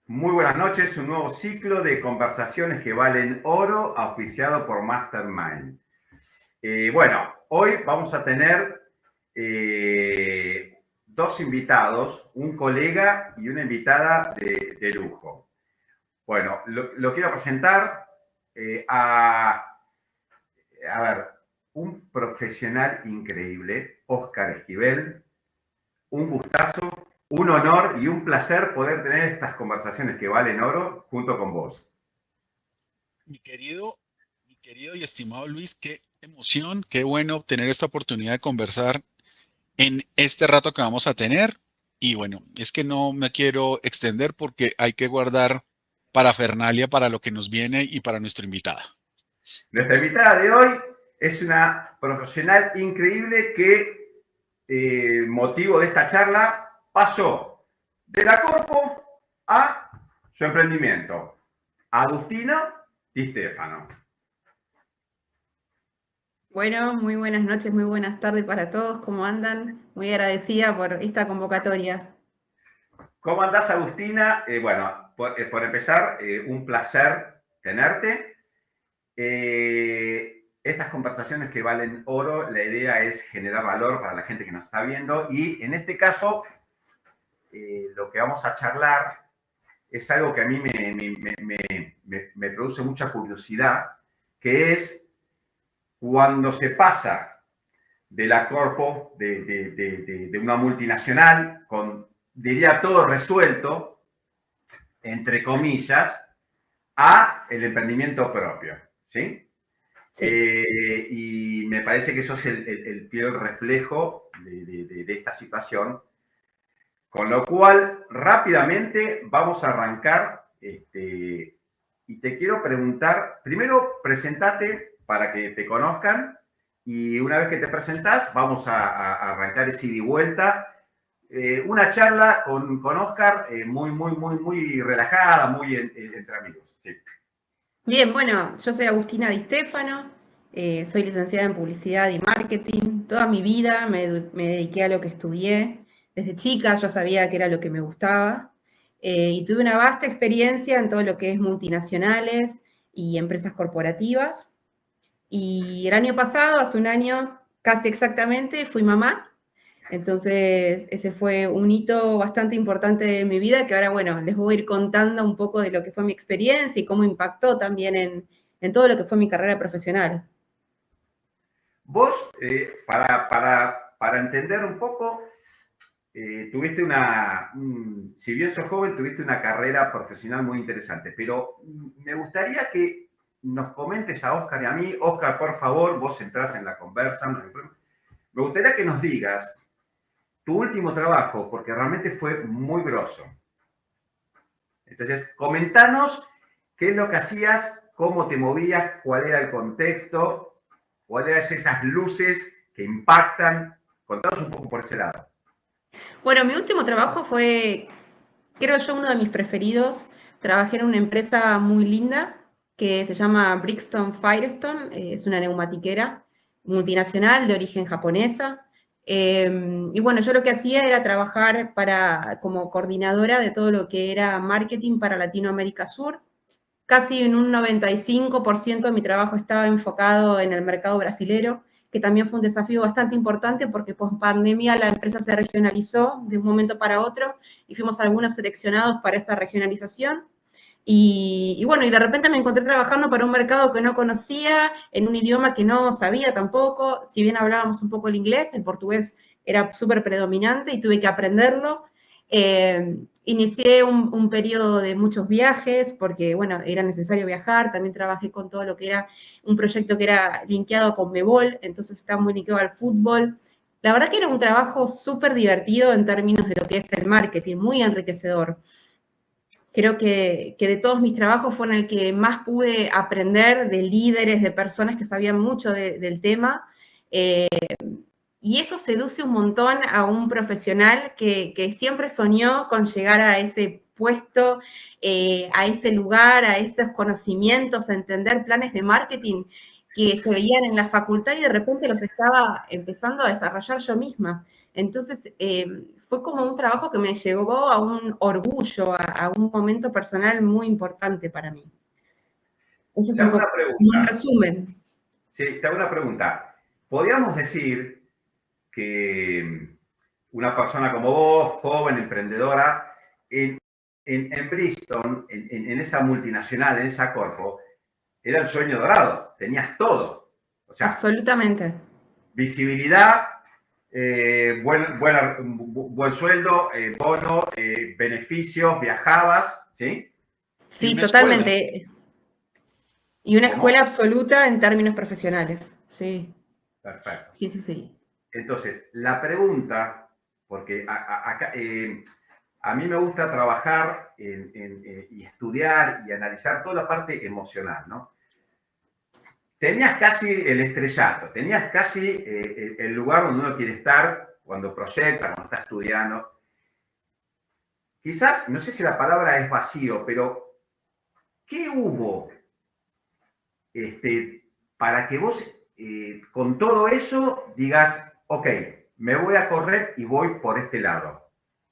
Muy buenas noches, un nuevo ciclo de conversaciones que valen oro, auspiciado por Mastermind. Bueno, hoy vamos a tener dos invitados, un colega y una invitada de lujo. Bueno, lo quiero presentar a ver, un profesional increíble, Óscar Esquivel. Un gustazo, un honor y un placer poder tener estas conversaciones que valen oro junto con vos. Mi querido, mi querido y estimado Luis, qué emoción, qué bueno tener esta oportunidad de conversar en este rato que vamos a tener. Y bueno, es que no me quiero extender porque hay que guardar parafernalia para lo que nos viene y para nuestra invitada. Nuestra invitada de hoy es una profesional increíble que, motivo de esta charla, pasó de la corpo a su emprendimiento. Agustina Di Stefano. Bueno, muy buenas noches, muy buenas tardes para todos. ¿Cómo andan? Muy agradecida por esta convocatoria. ¿Cómo andás, Agustina? Bueno, por empezar, un placer tenerte. Estas conversaciones que valen oro, la idea es generar valor para la gente que nos está viendo y en este caso lo que vamos a charlar es algo que a mí me produce mucha curiosidad, que es cuando se pasa de la corpo, de una multinacional, con, diría, todo resuelto, entre comillas, a el emprendimiento propio, ¿sí? Sí. Y me parece que eso es el fiel reflejo de esta situación. Con lo cual, rápidamente vamos a arrancar. Y te quiero preguntar, primero, presentate para que te conozcan. Y una vez que te presentás, vamos a arrancar ese ida y vuelta. Una charla con Óscar muy relajada, muy entre amigos. Sí. Bien, bueno, yo soy Agustina Di Stefano, soy licenciada en Publicidad y Marketing. Toda mi vida me dediqué a lo que estudié. Desde chica yo sabía que era lo que me gustaba y tuve una vasta experiencia en todo lo que es multinacionales y empresas corporativas. Y el año pasado, hace un año casi exactamente, fui mamá. Entonces, ese fue un hito bastante importante de mi vida que ahora, bueno, les voy a ir contando un poco de lo que fue mi experiencia y cómo impactó también en todo lo que fue mi carrera profesional. Vos, para entender un poco, tuviste si bien sos joven, tuviste una carrera profesional muy interesante, pero me gustaría que nos comentes a Óscar y a mí. Óscar, por favor, vos entrás en la conversa. Me gustaría que nos digas tu último trabajo, porque realmente fue muy grosso. Entonces, comentanos qué es lo que hacías, cómo te movías, cuál era el contexto, cuáles eran esas luces que impactan. Contanos un poco por ese lado. Bueno, mi último trabajo fue, creo yo, uno de mis preferidos. Trabajé en una empresa muy linda que se llama Brixton Firestone, es una neumatiquera multinacional de origen japonesa. Y bueno, yo lo que hacía era trabajar como coordinadora de todo lo que era marketing para Latinoamérica Sur. Casi en un 95% de mi trabajo estaba enfocado en el mercado brasilero, que también fue un desafío bastante importante porque post pandemia la empresa se regionalizó de un momento para otro y fuimos algunos seleccionados para esa regionalización. Y bueno, y de repente me encontré trabajando para un mercado que no conocía, en un idioma que no sabía tampoco. Si bien hablábamos un poco el inglés, el portugués era súper predominante y tuve que aprenderlo. Inicié un periodo de muchos viajes porque, bueno, era necesario viajar. También trabajé con todo lo que era un proyecto que era linkeado con Mebol, entonces estaba muy linkeado al fútbol. La verdad que era un trabajo súper divertido en términos de lo que es el marketing, muy enriquecedor. Creo que de todos mis trabajos fue en el que más pude aprender de líderes, de personas que sabían mucho del tema. Y eso seduce un montón a un profesional que siempre soñó con llegar a ese puesto, a ese lugar, a esos conocimientos, a entender planes de marketing que se veían en la facultad y de repente los estaba empezando a desarrollar yo misma. Entonces, fue como un trabajo que me llevó a un orgullo, a un momento personal muy importante para mí. Eso es Te hago una un pregunta. resumen. Sí, te hago una pregunta. ¿Podríamos decir que una persona como vos, joven, emprendedora, en Bristol, en esa multinacional, en esa corpo, era el sueño dorado? Tenías todo. O sea, Absolutamente. visibilidad, buen sueldo, bono, beneficios, viajabas, ¿sí? Y Sí, una escuela. totalmente. Y una escuela ¿Cómo? absoluta en términos profesionales. Sí, Perfecto. sí, sí, sí. Entonces, la pregunta, porque acá, a mí me gusta trabajar y estudiar y analizar toda la parte emocional, ¿no? Tenías casi el estrellato, tenías casi el lugar donde uno quiere estar cuando proyecta, cuando está estudiando. Quizás, no sé si la palabra es vacío, pero ¿qué hubo para que vos con todo eso digas, ok, me voy a correr y voy por este lado?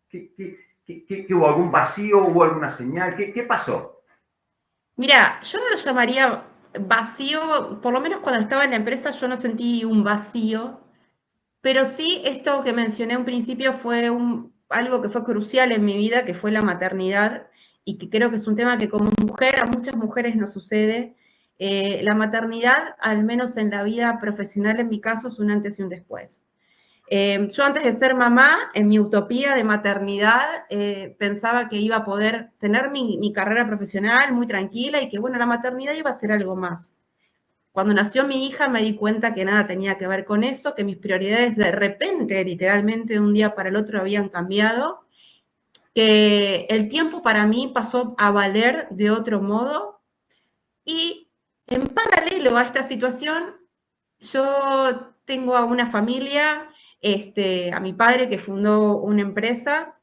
¿Qué hubo? ¿Algún vacío? ¿Hubo alguna señal? ¿Qué pasó? Mira, yo no lo llamaría vacío, por lo menos cuando estaba en la empresa yo no sentí un vacío, pero sí esto que mencioné a un principio fue algo que fue crucial en mi vida, que fue la maternidad, y que creo que es un tema que como mujer a muchas mujeres nos sucede. La maternidad, al menos en la vida profesional en mi caso, es un antes y un después. Yo antes de ser mamá, en mi utopía de maternidad, pensaba que iba a poder tener mi carrera profesional muy tranquila y que, bueno, la maternidad iba a ser algo más. Cuando nació mi hija me di cuenta que nada tenía que ver con eso, que mis prioridades de repente, literalmente de un día para el otro habían cambiado, que el tiempo para mí pasó a valer de otro modo y en paralelo a esta situación yo tengo a una familia, a mi padre que fundó una empresa,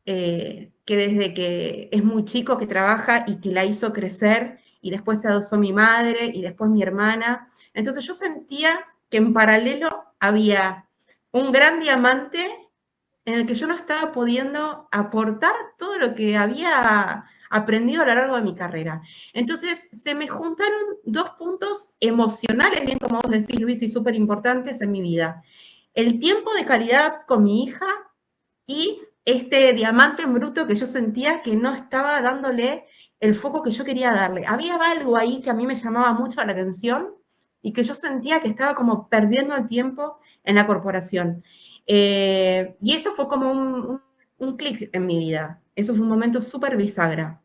que desde que es muy chico que trabaja y que la hizo crecer, y después se adosó mi madre y después mi hermana. Entonces yo sentía que en paralelo había un gran diamante en el que yo no estaba pudiendo aportar todo lo que había aprendido a lo largo de mi carrera. Entonces se me juntaron dos puntos emocionales, bien como vos decís, Luis, y súper importantes en mi vida. El tiempo de calidad con mi hija y este diamante en bruto que yo sentía que no estaba dándole el foco que yo quería darle. Había algo ahí que a mí me llamaba mucho la atención y que yo sentía que estaba como perdiendo el tiempo en la corporación. Y eso fue como un clic en mi vida. Eso fue un momento súper bisagra.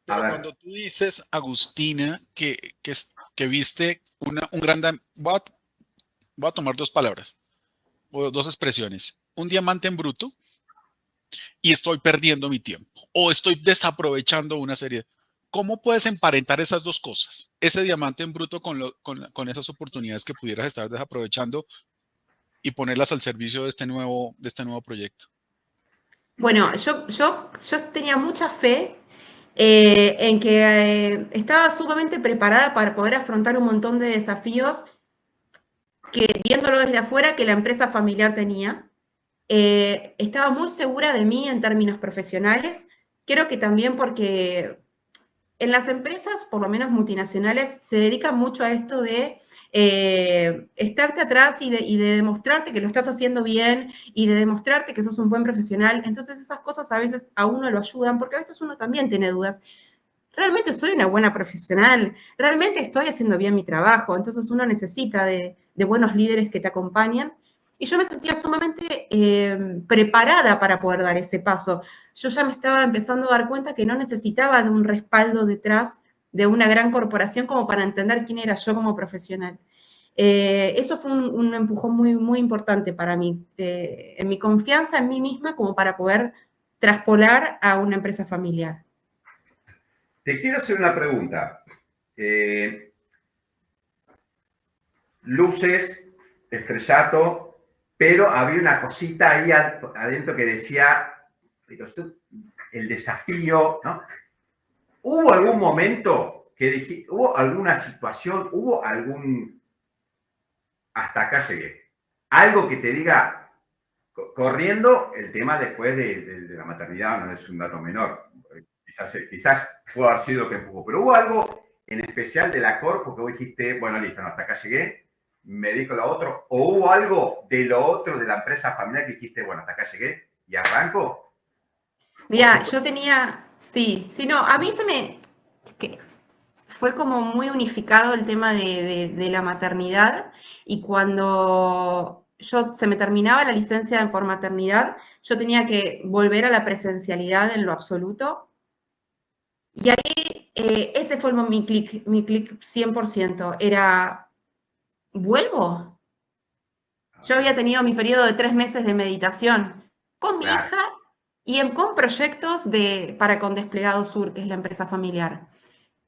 A Pero ver, cuando tú dices, Agustina, que viste un gran... voy a tomar dos palabras o dos expresiones. Un diamante en bruto y estoy perdiendo mi tiempo o estoy desaprovechando una serie. ¿Cómo puedes emparentar esas dos cosas? Ese diamante en bruto con esas oportunidades que pudieras estar desaprovechando y ponerlas al servicio de este nuevo proyecto. Bueno, yo tenía mucha fe en que estaba sumamente preparada para poder afrontar un montón de desafíos que, viéndolo desde afuera, que la empresa familiar tenía. Estaba muy segura de mí en términos profesionales. Creo que también porque en las empresas, por lo menos multinacionales, se dedican mucho a esto de estarte atrás y de demostrarte que lo estás haciendo bien y de demostrarte que sos un buen profesional. Entonces esas cosas a veces a uno lo ayudan, porque a veces uno también tiene dudas. ¿Realmente soy una buena profesional? ¿Realmente estoy haciendo bien mi trabajo? Entonces uno necesita de buenos líderes que te acompañen. Y yo me sentía sumamente preparada para poder dar ese paso. Yo ya me estaba empezando a dar cuenta que no necesitaba de un respaldo detrás de una gran corporación como para entender quién era yo como profesional. Eso fue un empujón muy, muy importante para mí, en mi confianza en mí misma como para poder traspolar a una empresa familiar. te quiero hacer una pregunta. Luces, estrellato, pero había una cosita ahí adentro que decía, el desafío, ¿no? ¿Hubo algún momento que dije, hubo alguna situación, hubo algún, hasta acá llegué? Algo que te diga, Corriendo el tema después de la maternidad, no es un dato menor. Quizás pudo haber sido lo que empujó, pero hubo algo en especial de la Corpo que vos dijiste, bueno, listo, no, hasta acá llegué, me dedico a lo otro, o hubo algo de lo otro de la empresa familiar que dijiste, bueno, hasta acá llegué y arranco. Mira, yo tenía, sí, no, a mí que fue como muy unificado el tema de la maternidad y cuando se me terminaba la licencia por maternidad, yo tenía que volver a la presencialidad en lo absoluto. Y ahí ese fue mi clic 100%. Era, ¿vuelvo? Yo había tenido mi periodo de 3 meses de meditación con mi Claro. hija y con proyectos para con Desplegado Sur, que es la empresa familiar.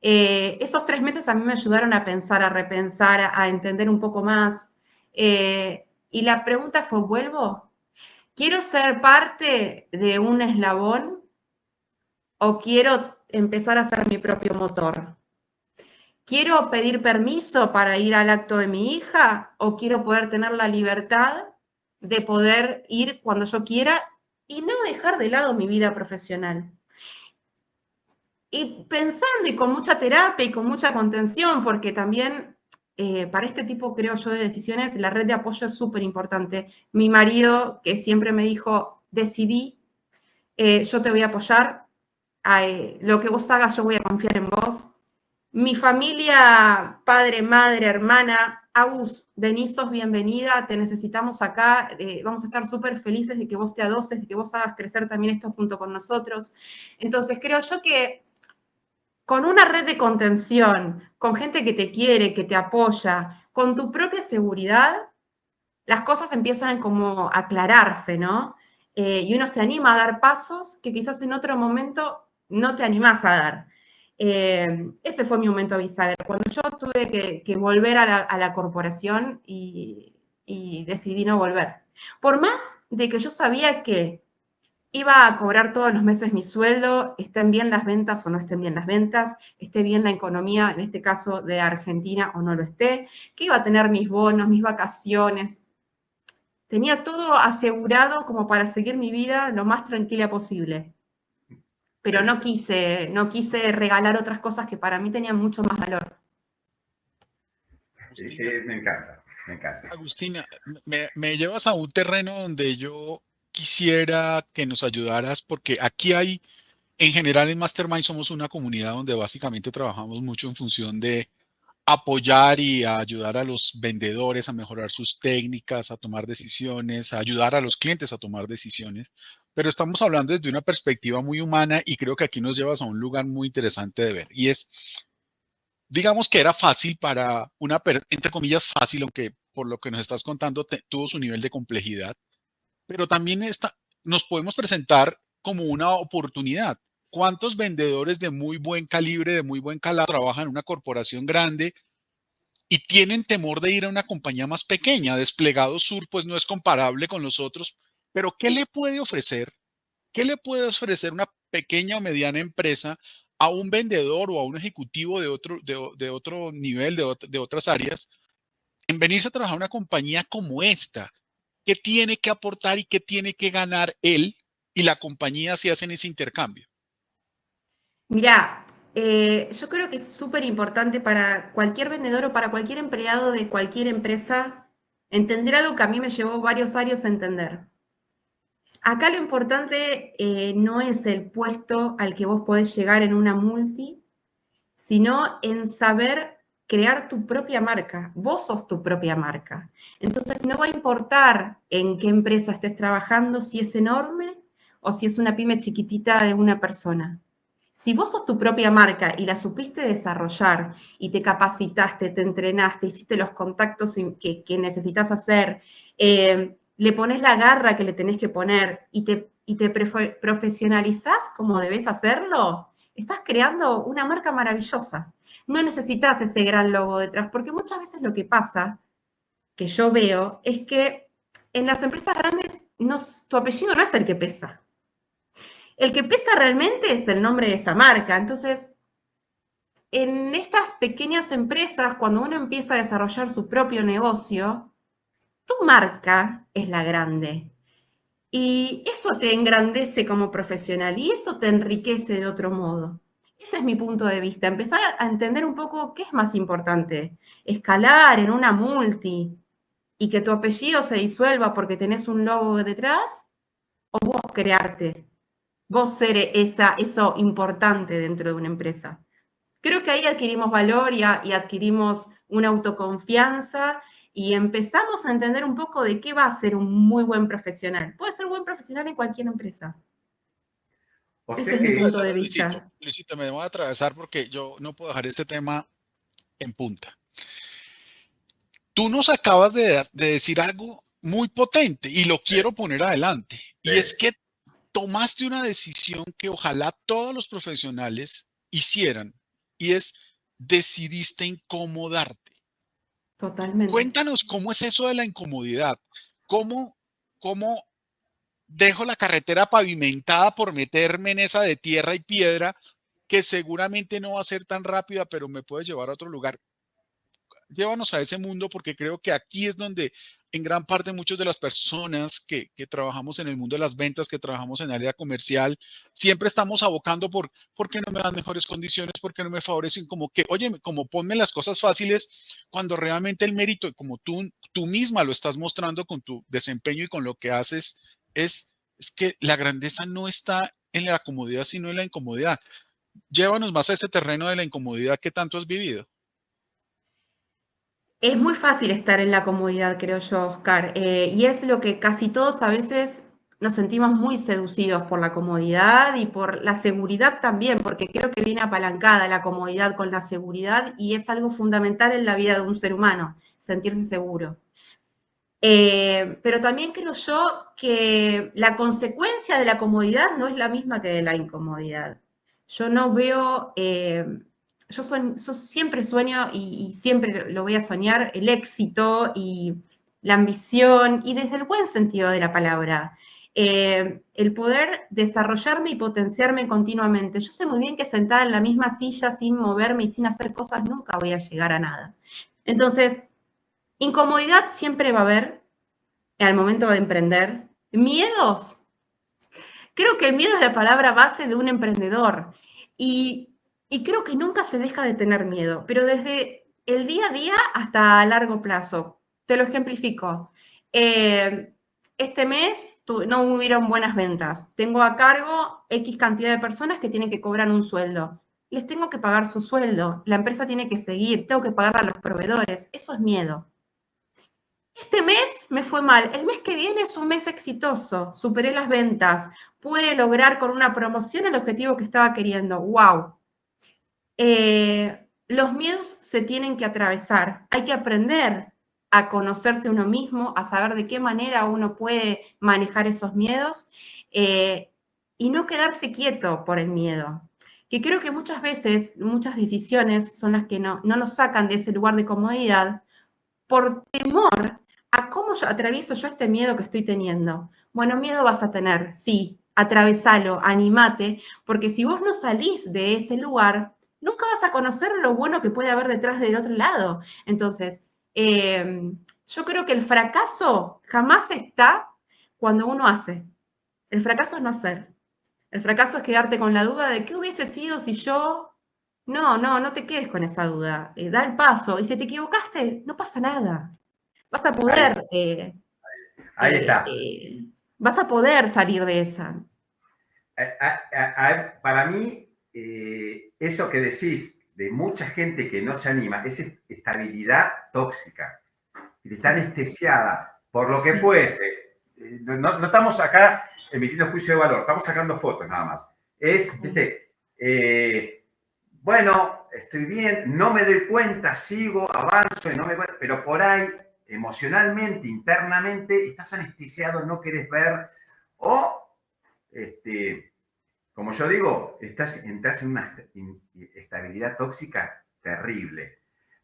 Esos 3 meses a mí me ayudaron a pensar, a repensar, a entender un poco más. Y la pregunta fue, ¿vuelvo? ¿Quiero ser parte de un eslabón o quiero empezar a ser mi propio motor? ¿Quiero pedir permiso para ir al acto de mi hija o quiero poder tener la libertad de poder ir cuando yo quiera y no dejar de lado mi vida profesional? Y pensando y con mucha terapia y con mucha contención, porque también para este tipo, creo yo, de decisiones, la red de apoyo es súper importante. Mi marido, que siempre me dijo, decidí, yo te voy a apoyar, lo que vos hagas, yo voy a confiar en vos. Mi familia, padre, madre, hermana, Agus, vení, sos bienvenida, te necesitamos acá, vamos a estar súper felices de que vos te adoses, de que vos hagas crecer también esto junto con nosotros. Entonces, creo yo que con una red de contención, con gente que te quiere, que te apoya, con tu propia seguridad, las cosas empiezan como a aclararse, ¿no? Y uno se anima a dar pasos que quizás en otro momento no te animás a dar. Ese fue mi momento bisagra, cuando yo tuve que volver a la corporación y decidí no volver. Por más de que yo sabía que iba a cobrar todos los meses mi sueldo, estén bien las ventas o no estén bien las ventas, esté bien la economía, en este caso de Argentina o no lo esté, que iba a tener mis bonos, mis vacaciones. Tenía todo asegurado como para seguir mi vida lo más tranquila posible. Pero no quise regalar otras cosas que para mí tenían mucho más valor. Agustina, Me encanta, me encanta. Agustina, me llevas a un terreno donde yo quisiera que nos ayudaras, porque aquí hay, en general en Mastermind somos una comunidad donde básicamente trabajamos mucho en función de apoyar y a ayudar a los vendedores a mejorar sus técnicas, a tomar decisiones, a ayudar a los clientes a tomar decisiones. Pero estamos hablando desde una perspectiva muy humana y creo que aquí nos llevas a un lugar muy interesante de ver. Y es, digamos que era fácil para una, entre comillas, fácil, aunque por lo que nos estás contando tuvo su nivel de complejidad, pero también nos podemos presentar como una oportunidad. ¿Cuántos vendedores de muy buen calibre, de muy buen calado, trabajan en una corporación grande y tienen temor de ir a una compañía más pequeña? Desplegado Sur, pues no es comparable con los otros, pero ¿qué le puede ofrecer? ¿Qué le puede ofrecer una pequeña o mediana empresa a un vendedor o a un ejecutivo de otro nivel, de otras áreas, en venirse a trabajar en una compañía como esta? ¿Qué tiene que aportar y qué tiene que ganar él y la compañía si hacen ese intercambio? Mirá, yo creo que es súper importante para cualquier vendedor o para cualquier empleado de cualquier empresa entender algo que a mí me llevó varios años a entender. Acá lo importante no es el puesto al que vos podés llegar en una multi, sino en saber crear tu propia marca. Vos sos tu propia marca. Entonces no va a importar en qué empresa estés trabajando, si es enorme o si es una pyme chiquitita de una persona. Si vos sos tu propia marca y la supiste desarrollar y te capacitaste, te entrenaste, hiciste los contactos que necesitas hacer, le pones la garra que le tenés que poner y te profesionalizás como debes hacerlo, estás creando una marca maravillosa. No necesitas ese gran logo detrás, porque muchas veces lo que pasa, que yo veo, es que en las empresas grandes tu apellido no es el que pesa. El que pesa realmente es el nombre de esa marca. Entonces, en estas pequeñas empresas, cuando uno empieza a desarrollar su propio negocio, tu marca es la grande. Y eso te engrandece como profesional y eso te enriquece de otro modo. Ese es mi punto de vista, empezar a entender un poco qué es más importante, escalar en una multi y que tu apellido se disuelva porque tenés un logo detrás, o vos crearte, vos ser eso importante dentro de una empresa. Creo que ahí adquirimos valor y adquirimos una autoconfianza y empezamos a entender un poco de qué va a ser un muy buen profesional. Puede ser buen profesional en cualquier empresa. O Ese sea es mi que, punto de Luisito, vista. Luisito, me voy a atravesar porque yo no puedo dejar este tema en punta. Tú nos acabas de decir algo muy potente y lo quiero poner adelante. Y es que tomaste una decisión que ojalá todos los profesionales hicieran y es decidiste incomodarte. Totalmente. Cuéntanos cómo es eso de la incomodidad. ¿Cómo dejo la carretera pavimentada por meterme en esa de tierra y piedra que seguramente no va a ser tan rápida, pero me puede llevar a otro lugar? Llévanos a ese mundo porque creo que aquí es donde en gran parte muchas de las personas que trabajamos en el mundo de las ventas, que trabajamos en área comercial, siempre estamos abocando por qué no me dan mejores condiciones, por qué no me favorecen, como que, oye, como ponme las cosas fáciles, cuando realmente el mérito, como tú misma lo estás mostrando con tu desempeño y con lo que haces, es que la grandeza no está en la comodidad, sino en la incomodidad. Llévanos más a ese terreno de la incomodidad que tanto has vivido. Es muy fácil estar en la comodidad, creo yo, Oscar, y es lo que casi todos a veces nos sentimos muy seducidos por la comodidad y por la seguridad también, porque creo que viene apalancada la comodidad con la seguridad y es algo fundamental en la vida de un ser humano, sentirse seguro. Pero también creo yo que la consecuencia de la comodidad no es la misma que de la incomodidad. Yo no veo, yo siempre sueño y siempre lo voy a soñar, el éxito y la ambición, y desde el buen sentido de la palabra, el poder desarrollarme y potenciarme continuamente. Yo sé muy bien que sentada en la misma silla sin moverme y sin hacer cosas nunca voy a llegar a nada. Entonces, incomodidad siempre va a haber al momento de emprender. Miedos. Creo que el miedo es la palabra base de un emprendedor. Y, y creo que nunca se deja de tener miedo, pero desde el día a día hasta a largo plazo. Te lo ejemplifico. Este mes no hubieron buenas ventas. Tengo a cargo X cantidad de personas que tienen que cobrar un sueldo. Les tengo que pagar su sueldo. La empresa tiene que seguir. Tengo que pagar a los proveedores. Eso es miedo. Este mes me fue mal, el mes que viene es un mes exitoso, superé las ventas, pude lograr con una promoción el objetivo que estaba queriendo. ¡Wow! Los miedos se tienen que atravesar, hay que aprender a conocerse uno mismo, a saber de qué manera uno puede manejar esos miedos y no quedarse quieto por el miedo. Que creo que muchas veces, muchas decisiones son las que no nos sacan de ese lugar de comodidad por temor a cómo atravieso yo este miedo que estoy teniendo. Bueno, miedo vas a tener, sí, atravesalo, animate, porque si vos no salís de ese lugar, nunca vas a conocer lo bueno que puede haber detrás del otro lado. Entonces, yo creo que el fracaso jamás está cuando uno hace. El fracaso es no hacer. El fracaso es quedarte con la duda de qué hubiese sido si yo... No te quedes con esa duda. Da el paso. Y si te equivocaste, no pasa nada. Vas a ahí, poder, ahí está. vas a poder salir de esa. Para mí, eso que decís de mucha gente que no se anima es estabilidad tóxica. Está anestesiada por lo que fuese. No estamos acá emitiendo juicio de valor, estamos sacando fotos nada más. Bueno, estoy bien, no me doy cuenta, sigo, avanzo y no me doy cuenta, pero por ahí, emocionalmente, internamente, estás anestesiado, no querés ver, o, como yo digo, entras en una estabilidad tóxica terrible.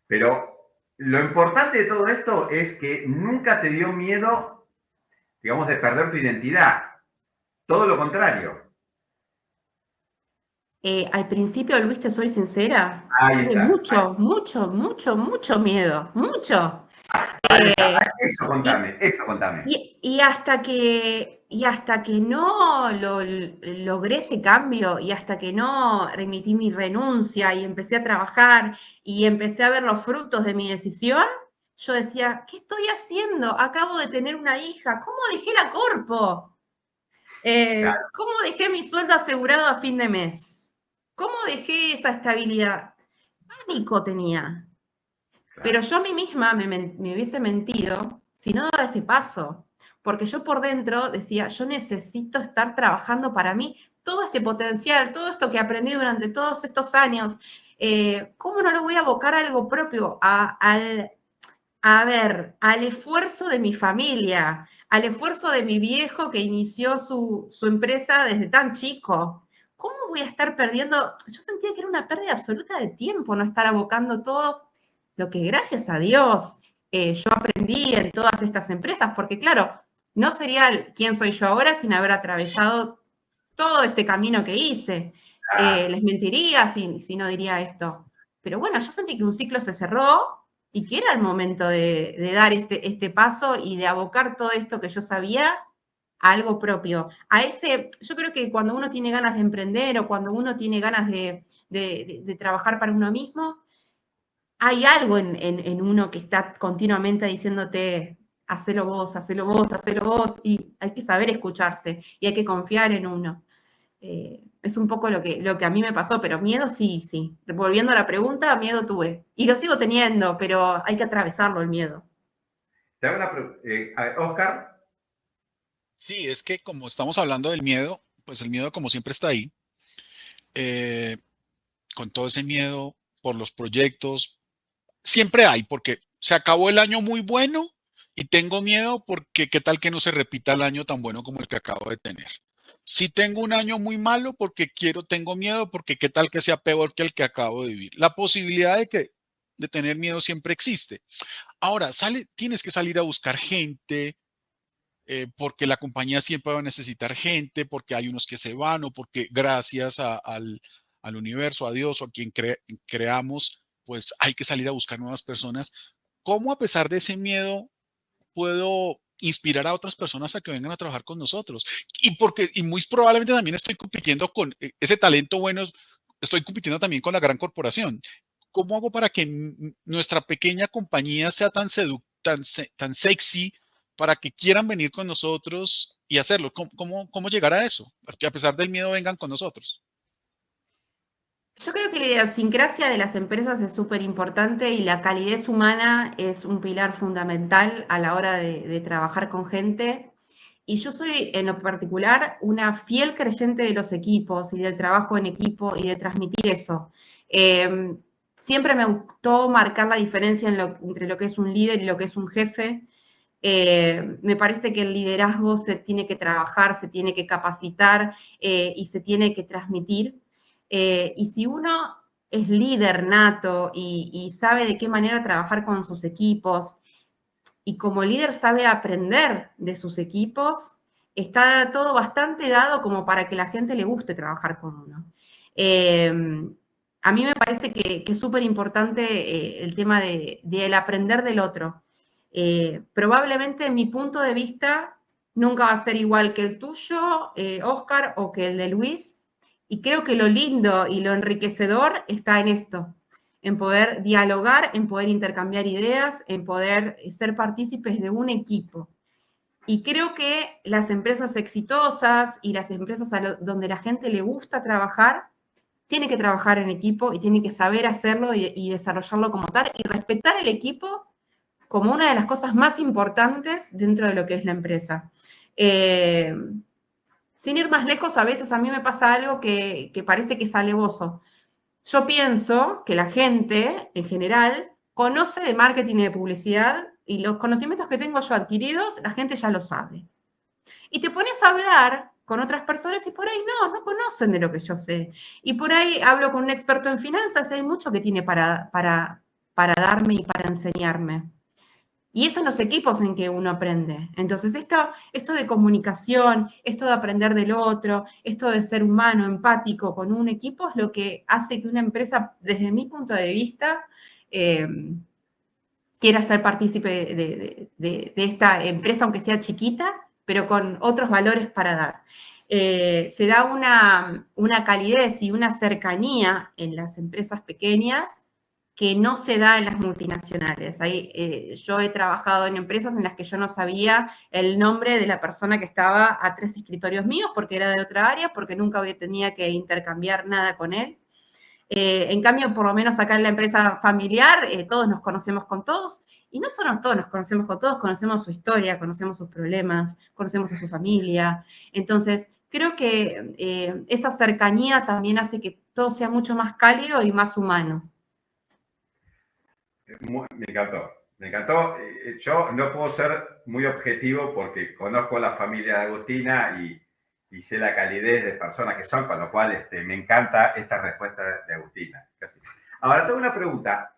Pero lo importante de todo esto es que nunca te dio miedo, digamos, de perder tu identidad. Todo lo contrario. Al principio, Luis, te soy sincera, Ahí tuve está. mucho miedo, mucho. Ahí está. Eso contame. Y hasta que Y hasta que no logré ese cambio y hasta que no remití mi renuncia y empecé a trabajar y empecé a ver los frutos de mi decisión, yo decía, ¿qué estoy haciendo? Acabo de tener una hija, ¿cómo dejé la corpo? Claro, ¿Cómo dejé mi sueldo asegurado a fin de mes? ¿Cómo dejé esa estabilidad? Pánico tenía. Pero claro. yo a mí misma me hubiese mentido si no daba ese paso, porque yo por dentro decía, yo necesito estar trabajando para mí todo este potencial, todo esto que aprendí durante todos estos años, ¿cómo no lo voy a abocar a algo propio, a ver, al esfuerzo de mi familia, al esfuerzo de mi viejo que inició su empresa desde tan chico? ¿Cómo voy a estar perdiendo? Yo sentía que era una pérdida absoluta de tiempo no estar abocando todo lo que gracias a Dios yo aprendí en todas estas empresas, porque claro, no sería quien soy yo ahora sin haber atravesado todo este camino que hice. Claro. Les mentiría si no diría esto. Pero bueno, yo sentí que un ciclo se cerró y que era el momento de dar este paso y de abocar todo esto que yo sabía a algo propio. Yo creo que cuando uno tiene ganas de emprender o cuando uno tiene ganas de trabajar para uno mismo, hay algo en uno que está continuamente diciéndote, hacelo vos, hacelo vos, hacelo vos, y hay que saber escucharse y hay que confiar en uno. Es un poco lo que a mí me pasó, pero miedo sí, sí. Volviendo a la pregunta, miedo tuve. Y lo sigo teniendo, pero hay que atravesarlo el miedo. Te hago Oscar. Sí, es que como estamos hablando del miedo, pues el miedo como siempre está ahí. Eh, con todo ese miedo por los proyectos, siempre hay, porque se acabó el año muy bueno y tengo miedo porque qué tal que no se repita el año tan bueno como el que acabo de tener. Si tengo un año muy malo porque tengo miedo porque qué tal que sea peor que el que acabo de vivir. La posibilidad de tener miedo siempre existe. Ahora, tienes que salir a buscar gente, porque la compañía siempre va a necesitar gente, porque hay unos que se van o porque gracias al universo, a Dios o a quien creamos, pues hay que salir a buscar nuevas personas. ¿Cómo a pesar de ese miedo puedo inspirar a otras personas a que vengan a trabajar con nosotros? Y muy probablemente también estoy compitiendo con ese talento bueno, estoy compitiendo también con la gran corporación. ¿Cómo hago para que nuestra pequeña compañía sea tan sexy para que quieran venir con nosotros y hacerlo? ¿Cómo llegar a eso? Que a pesar del miedo vengan con nosotros. Yo creo que la idiosincrasia de las empresas es súper importante y la calidez humana es un pilar fundamental a la hora de trabajar con gente. Y yo soy en lo particular una fiel creyente de los equipos y del trabajo en equipo y de transmitir eso. Eh, Siempre me gustó marcar la diferencia entre lo que es un líder y lo que es un jefe. Me parece que el liderazgo se tiene que trabajar, se tiene que capacitar y se tiene que transmitir. Y si uno es líder nato y sabe de qué manera trabajar con sus equipos y como líder sabe aprender de sus equipos, está todo bastante dado como para que la gente le guste trabajar con uno. Eh, a mí me parece que es súper importante el tema del aprender del otro. Probablemente mi punto de vista nunca va a ser igual que el tuyo, Oscar, o que el de Luis, y creo que lo lindo y lo enriquecedor está en esto, en poder dialogar, en poder intercambiar ideas, en poder ser partícipes de un equipo. Y creo que las empresas exitosas y las empresas donde la gente le gusta trabajar, tiene que trabajar en equipo y tiene que saber hacerlo y desarrollarlo como tal y respetar el equipo como una de las cosas más importantes dentro de lo que es la empresa. Eh, Sin ir más lejos, a veces a mí me pasa algo que parece que es alevoso. Yo pienso que la gente, en general, conoce de marketing y de publicidad y los conocimientos que tengo yo adquiridos, la gente ya lo sabe. Y te pones a hablar con otras personas y por ahí no conocen de lo que yo sé. Y por ahí hablo con un experto en finanzas y hay mucho que tiene para darme y para enseñarme. Y eso en los equipos en que uno aprende. Entonces, esto de comunicación, esto de aprender del otro, esto de ser humano, empático con un equipo, es lo que hace que una empresa, desde mi punto de vista, eh, quiera ser partícipe de esta empresa, aunque sea chiquita, pero con otros valores para dar. Se da una calidez y una cercanía en las empresas pequeñas que no se da en las multinacionales. Yo he trabajado en empresas en las que yo no sabía el nombre de la persona que estaba a 3 escritorios míos porque era de otra área, porque nunca tenía que intercambiar nada con él. En cambio, por lo menos acá en la empresa familiar, todos nos conocemos con todos, y no solo todos nos conocemos con todos, conocemos su historia, conocemos sus problemas, conocemos a su familia. Entonces, creo que esa cercanía también hace que todo sea mucho más cálido y más humano. Me encantó, me encantó. Yo no puedo ser muy objetivo porque conozco la familia de Agustina y sé la calidez de personas que son, con lo cual me encanta esta respuesta de Agustina. Ahora tengo una pregunta.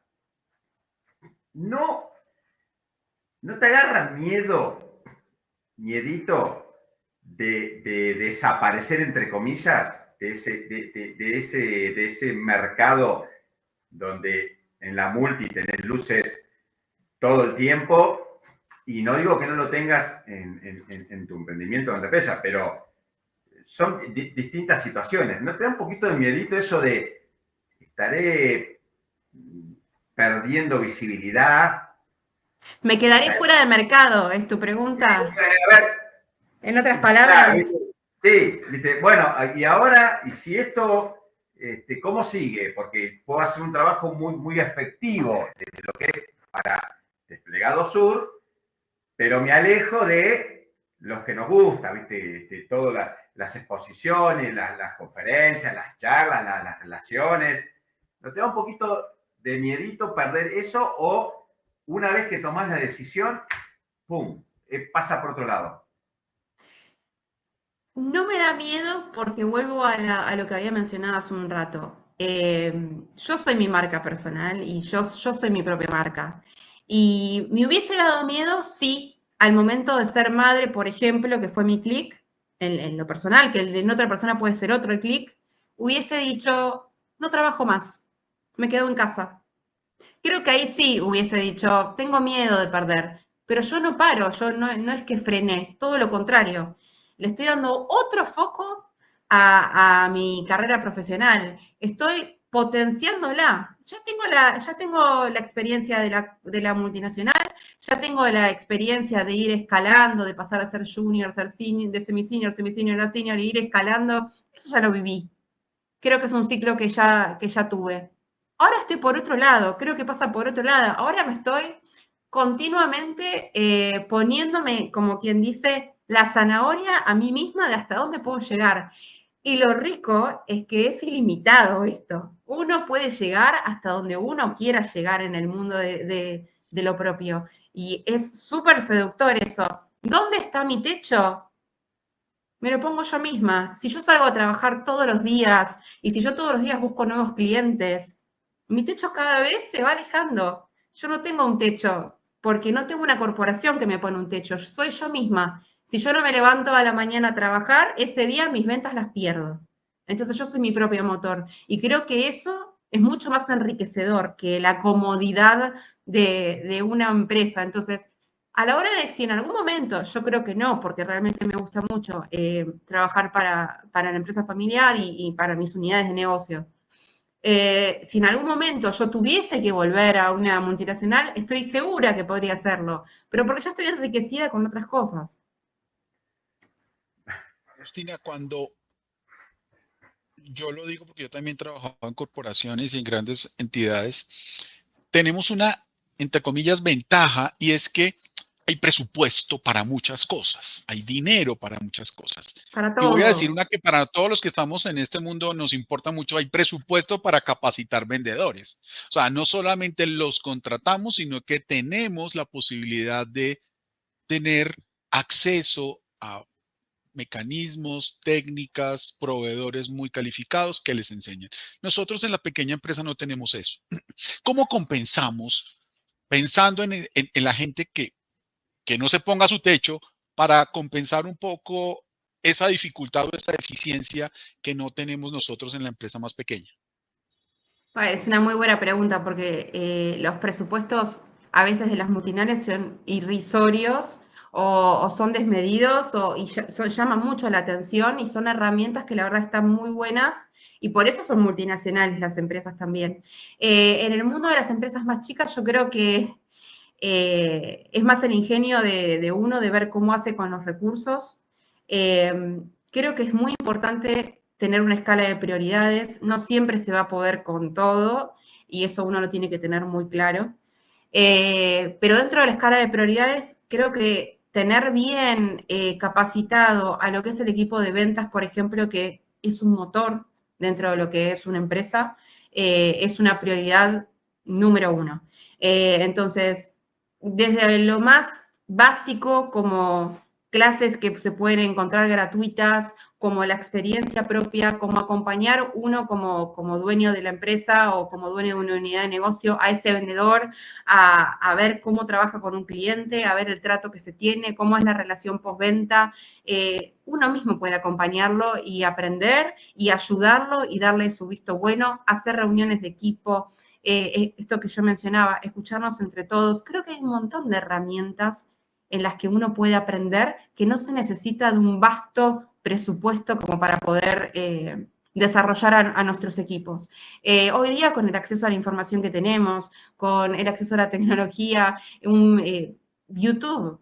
¿No te agarra miedito de desaparecer, entre comillas, de ese mercado donde en la multi tenés luces todo el tiempo? Y no digo que no lo tengas en tu emprendimiento, en tu empresa, pero son distintas situaciones. ¿No te da un poquito de miedito eso de estaré perdiendo visibilidad? ¿Me quedaré fuera de mercado? ¿Es tu pregunta? A ver, en otras palabras. Sí, ¿viste? Bueno, y ahora, y si esto, ¿cómo sigue? Porque puedo hacer un trabajo muy efectivo de lo que es para Desplegado Sur, pero me alejo de los que nos gusta, ¿viste? Todas las exposiciones, las conferencias, las charlas, las relaciones. ¿No te da un poquito de miedito perder eso o una vez que tomás la decisión, ¡pum!, pasa por otro lado? No me da miedo porque vuelvo a lo que había mencionado hace un rato. Yo soy mi marca personal y yo soy mi propia marca. Y me hubiese dado miedo si al momento de ser madre, por ejemplo, que fue mi clic, en lo personal, que en otra persona puede ser otro el clic, hubiese dicho, no trabajo más, me quedo en casa. Creo que ahí sí hubiese dicho, tengo miedo de perder, pero yo no paro, yo no es que frené, todo lo contrario. Le estoy dando otro foco a mi carrera profesional. Estoy potenciándola. Ya tengo la experiencia de la multinacional, ya tengo la experiencia de ir escalando, de pasar a ser junior, ser senior, de semi-senior a senior, y ir escalando. Eso ya lo viví. Creo que es un ciclo que ya tuve. Ahora estoy por otro lado, creo que pasa por otro lado. Ahora me estoy continuamente poniéndome, como quien dice, la zanahoria a mí misma de hasta dónde puedo llegar. Y lo rico es que es ilimitado esto. Uno puede llegar hasta donde uno quiera llegar en el mundo de lo propio. Y es súper seductor eso. ¿Dónde está mi techo? Me lo pongo yo misma. Si yo salgo a trabajar todos los días y si yo todos los días busco nuevos clientes, mi techo cada vez se va alejando. Yo no tengo un techo porque no tengo una corporación que me pone un techo. Soy yo misma. Si yo no me levanto a la mañana a trabajar, ese día mis ventas las pierdo. Entonces yo soy mi propio motor. Y creo que eso es mucho más enriquecedor que la comodidad de una empresa. Entonces, a la hora de si en algún momento, yo creo que no, porque realmente me gusta mucho trabajar para la empresa familiar y para mis unidades de negocio. Si en algún momento yo tuviese que volver a una multinacional, estoy segura que podría hacerlo, pero porque ya estoy enriquecida con otras cosas. Agustina, cuando yo lo digo porque yo también he trabajado en corporaciones y en grandes entidades, tenemos una, entre comillas, ventaja y es que hay presupuesto para muchas cosas, hay dinero para muchas cosas. Para Y voy a decir todo. una que para todos los que estamos en este mundo nos importa mucho, hay presupuesto para capacitar vendedores. O sea, no solamente los contratamos, sino que tenemos la posibilidad de tener acceso a mecanismos, técnicas, proveedores muy calificados que les enseñan. Nosotros en la pequeña empresa no tenemos eso. ¿Cómo compensamos pensando en la gente que no se ponga a su techo para compensar un poco esa dificultad o esa deficiencia que no tenemos nosotros en la empresa más pequeña? Bueno, es una muy buena pregunta porque los presupuestos a veces de las multinacionales son irrisorios o son desmedidos llaman mucho la atención y son herramientas que la verdad están muy buenas y por eso son multinacionales las empresas también. En el mundo de las empresas más chicas yo creo que es más el ingenio de uno de ver cómo hace con los recursos. Creo que es muy importante tener una escala de prioridades. No siempre se va a poder con todo y eso uno lo tiene que tener muy claro. Pero dentro de la escala de prioridades, creo que tener bien capacitado a lo que es el equipo de ventas, por ejemplo, que es un motor dentro de lo que es una empresa, es una prioridad número uno. Entonces, desde lo más básico como clases que se pueden encontrar gratuitas, como la experiencia propia, como acompañar uno como dueño de la empresa o como dueño de una unidad de negocio a ese vendedor, a ver cómo trabaja con un cliente, a ver el trato que se tiene, cómo es la relación postventa. Uno mismo puede acompañarlo y aprender y ayudarlo y darle su visto bueno, hacer reuniones de equipo, esto que yo mencionaba, escucharnos entre todos. Creo que hay un montón de herramientas en las que uno puede aprender que no se necesita de un vasto presupuesto como para poder desarrollar a nuestros equipos. Hoy día, con el acceso a la información que tenemos, con el acceso a la tecnología, YouTube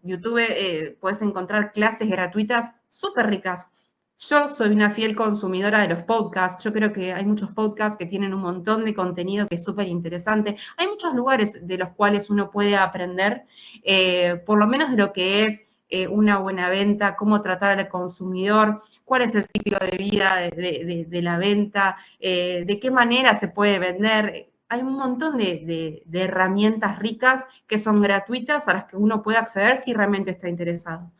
puedes encontrar clases gratuitas súper ricas. Yo soy una fiel consumidora de los podcasts. Yo creo que hay muchos podcasts que tienen un montón de contenido que es súper interesante. Hay muchos lugares de los cuales uno puede aprender, por lo menos de lo que es una buena venta, cómo tratar al consumidor, cuál es el ciclo de vida de la venta, de qué manera se puede vender. Hay un montón de herramientas ricas que son gratuitas a las que uno puede acceder si realmente está interesado.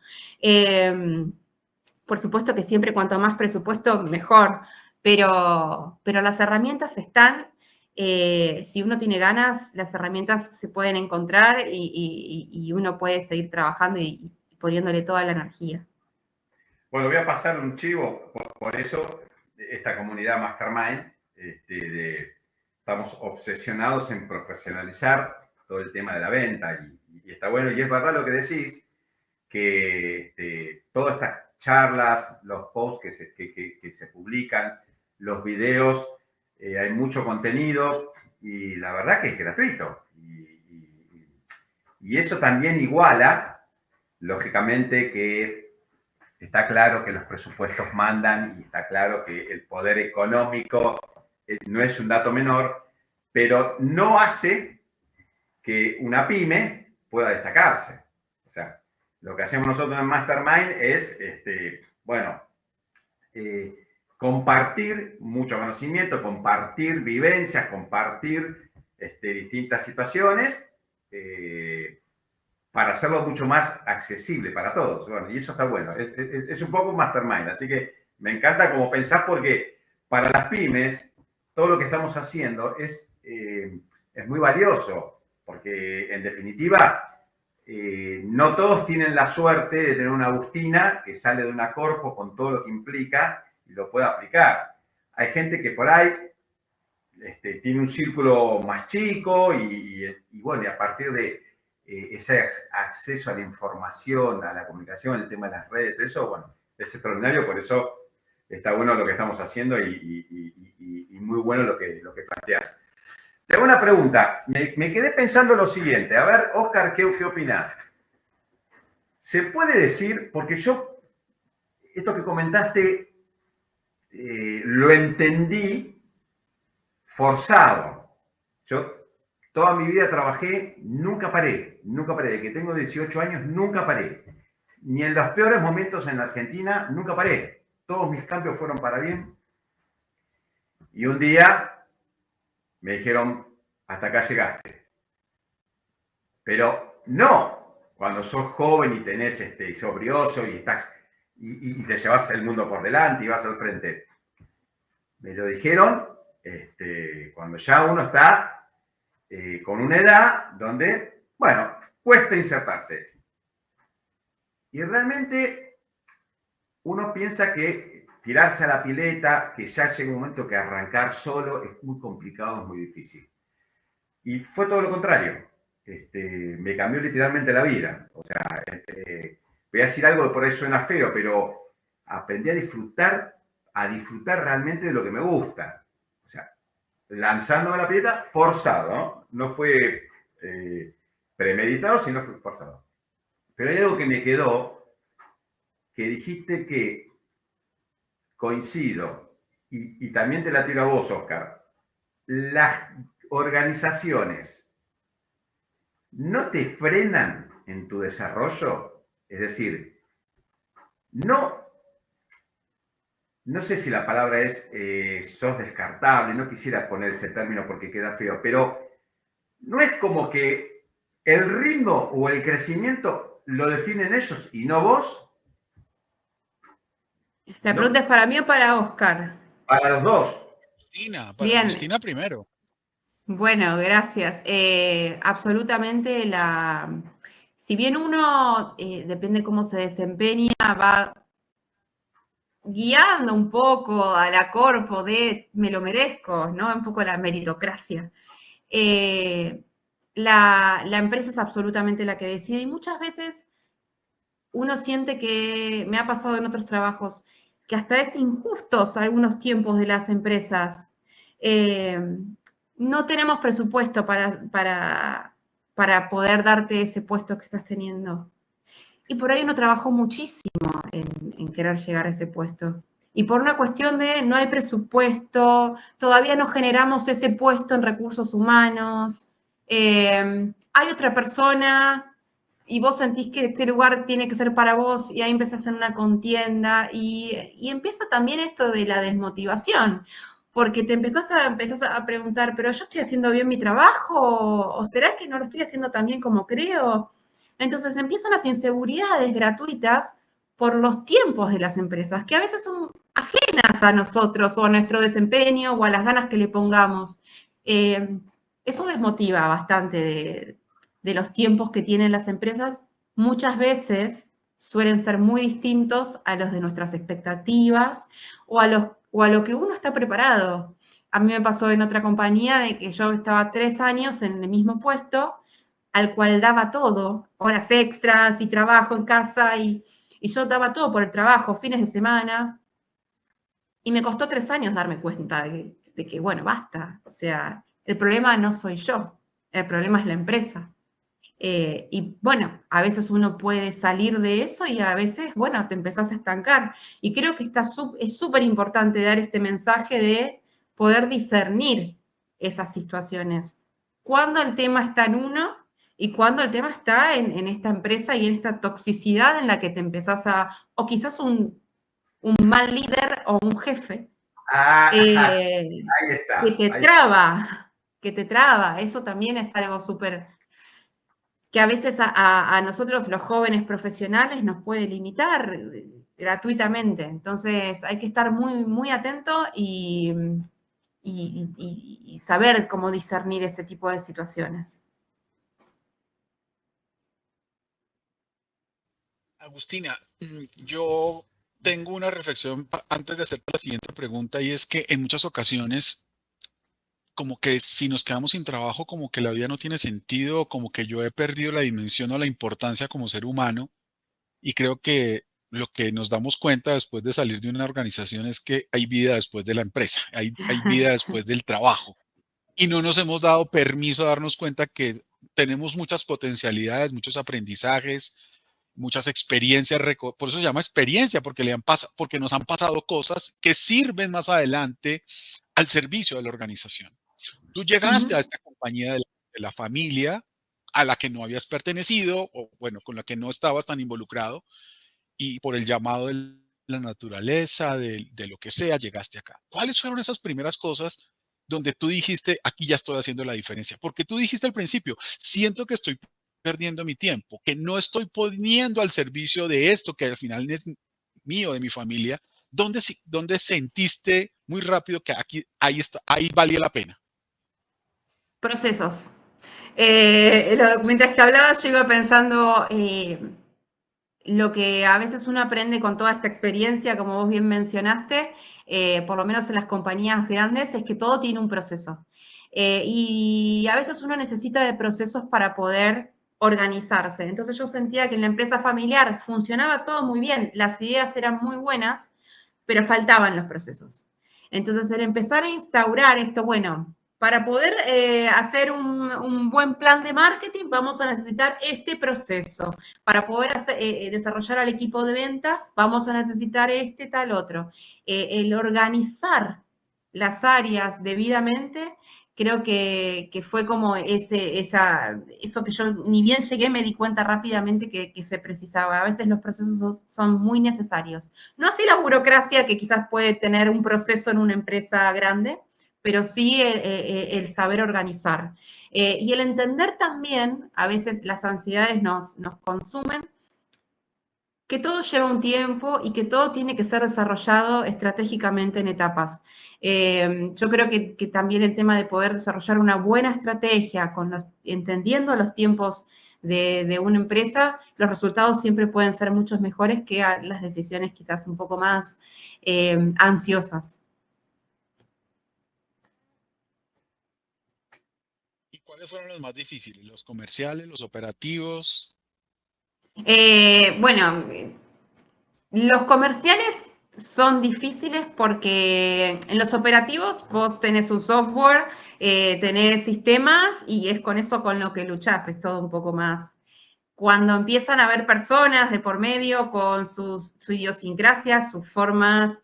Por supuesto que siempre cuanto más presupuesto, mejor, pero las herramientas están, si uno tiene ganas, las herramientas se pueden encontrar y uno puede seguir trabajando y poniéndole toda la energía. Bueno, voy a pasar un chivo, por eso esta comunidad Mastermind, estamos obsesionados en profesionalizar todo el tema de la venta y está bueno, y es verdad lo que decís, que todas estas charlas, los posts que se publican, los videos, hay mucho contenido y la verdad que es gratuito. Y eso también iguala, lógicamente, que está claro que los presupuestos mandan y está claro que el poder económico no es un dato menor, pero no hace que una pyme pueda destacarse. O sea, lo que hacemos nosotros en Mastermind es, compartir mucho conocimiento, compartir vivencias, compartir distintas situaciones para hacerlo mucho más accesible para todos. Bueno, y eso está bueno. Es un poco Mastermind, así que me encanta cómo pensás porque para las pymes todo lo que estamos haciendo es muy valioso, porque en definitiva no todos tienen la suerte de tener una Agustina que sale de una corpo con todo lo que implica y lo puede aplicar. Hay gente que por ahí tiene un círculo más chico y bueno, y a partir de ese acceso a la información, a la comunicación, el tema de las redes, eso, bueno, es extraordinario, por eso está bueno lo que estamos haciendo y muy bueno lo que planteas. Te hago una pregunta. Me quedé pensando lo siguiente. A ver, Oscar, ¿qué opinás? ¿Se puede decir, porque yo, esto que comentaste, lo entendí forzado? Yo toda mi vida trabajé, nunca paré. De que tengo 18 años, nunca paré. Ni en los peores momentos en la Argentina, nunca paré. Todos mis cambios fueron para bien. Y un día me dijeron, hasta acá llegaste. Pero no, cuando sos joven y tenés y sos brioso y estás y te llevas el mundo por delante y vas al frente. Me lo dijeron cuando ya uno está con una edad donde, bueno, cuesta insertarse. Y realmente uno piensa que tirarse a la pileta, que ya llega un momento que arrancar solo es muy complicado, es muy difícil. Y fue todo lo contrario. Me cambió literalmente la vida. O sea, voy a decir algo que por ahí suena feo, pero aprendí a disfrutar realmente de lo que me gusta. O sea, lanzándome la pileta, forzado, ¿no? No fue premeditado, sino fue forzado. Pero hay algo que me quedó, que dijiste que coincido, y también te la tiro a vos, Oscar. Las organizaciones no te frenan en tu desarrollo, es decir, no sé si la palabra es sos descartable, no quisiera poner ese término porque queda feo, pero no es como que el ritmo o el crecimiento lo definen ellos y no vos. La pregunta es para mí o para Oscar. Para los dos. Para Bien. Cristina primero. Bueno, gracias. Absolutamente si bien uno, depende cómo se desempeña, va guiando un poco a la corpo de me lo merezco, ¿no? Un poco la meritocracia. La empresa es absolutamente la que decide y muchas veces uno siente que, me ha pasado en otros trabajos, que hasta es injustos algunos tiempos de las empresas. No tenemos presupuesto para poder darte ese puesto que estás teniendo. Y por ahí uno trabajó muchísimo en querer llegar a ese puesto. Y por una cuestión de no hay presupuesto, todavía no generamos ese puesto en recursos humanos, hay otra persona y vos sentís que este lugar tiene que ser para vos y ahí empezás en una contienda y empieza también esto de la desmotivación, porque te empezás a preguntar, pero yo estoy haciendo bien mi trabajo o será que no lo estoy haciendo tan bien como creo. Entonces empiezan las inseguridades gratuitas por los tiempos de las empresas, que a veces son ajenas a nosotros o a nuestro desempeño o a las ganas que le pongamos. Eso desmotiva bastante de los tiempos que tienen las empresas. Muchas veces suelen ser muy distintos a los de nuestras expectativas o a lo que uno está preparado. A mí me pasó en otra compañía de que yo estaba 3 años en el mismo puesto, al cual daba todo, horas extras y trabajo en casa, y yo daba todo por el trabajo, fines de semana, y me costó 3 años darme cuenta de que, bueno, basta, o sea, el problema no soy yo, el problema es la empresa. Y bueno, a veces uno puede salir de eso y a veces, bueno, te empezás a estancar. Y creo que es súper importante dar este mensaje de poder discernir esas situaciones. Cuando el tema está en uno y cuando el tema está en esta empresa y en esta toxicidad en la que te empezás o quizás un mal líder o un jefe Ahí está. que te traba. Eso también es algo súper que a veces a nosotros los jóvenes profesionales nos puede limitar gratuitamente. Entonces hay que estar muy, muy atento y saber cómo discernir ese tipo de situaciones. Agustina, yo tengo una reflexión antes de hacerte la siguiente pregunta y es que en muchas ocasiones como que si nos quedamos sin trabajo, como que la vida no tiene sentido, como que yo he perdido la dimensión o la importancia como ser humano. Y creo que lo que nos damos cuenta después de salir de una organización es que hay vida después de la empresa, hay vida después del trabajo. Y no nos hemos dado permiso a darnos cuenta que tenemos muchas potencialidades, muchos aprendizajes, muchas experiencias, por eso se llama experiencia, porque, porque nos han pasado cosas que sirven más adelante al servicio de la organización. Tú llegaste a esta compañía de la familia a la que no habías pertenecido o bueno, con la que no estabas tan involucrado y por el llamado de la naturaleza, de lo que sea, llegaste acá. ¿Cuáles fueron esas primeras cosas donde tú dijiste, aquí ya estoy haciendo la diferencia? Porque tú dijiste al principio, siento que estoy perdiendo mi tiempo, que no estoy poniendo al servicio de esto que al final es mío, de mi familia. ¿Dónde sentiste muy rápido que aquí, ahí valía la pena? Procesos. Mientras que hablabas, yo iba pensando lo que a veces uno aprende con toda esta experiencia, como vos bien mencionaste, por lo menos en las compañías grandes, es que todo tiene un proceso. Y a veces uno necesita de procesos para poder organizarse. Entonces yo sentía que en la empresa familiar funcionaba todo muy bien, las ideas eran muy buenas, pero faltaban los procesos. Entonces, el empezar a instaurar esto, bueno, para poder hacer un buen plan de marketing vamos a necesitar este proceso. Para poder desarrollar al equipo de ventas vamos a necesitar este tal otro. El organizar las áreas debidamente creo que fue como eso que yo ni bien llegué me di cuenta rápidamente que se precisaba. A veces los procesos son muy necesarios. No así la burocracia que quizás puede tener un proceso en una empresa grande, pero sí el saber organizar. Y el entender también, a veces las ansiedades nos consumen, que todo lleva un tiempo y que todo tiene que ser desarrollado estratégicamente en etapas. Yo creo que también el tema de poder desarrollar una buena estrategia, entendiendo los tiempos de una empresa, los resultados siempre pueden ser muchos mejores que las decisiones quizás un poco más ansiosas. ¿Y cuáles fueron los más difíciles? ¿Los comerciales, los operativos? Bueno, los comerciales son difíciles porque en los operativos vos tenés un software, tenés sistemas y es con eso con lo que luchás, es todo un poco más. Cuando empiezan a haber personas de por medio con su idiosincrasia, sus formas,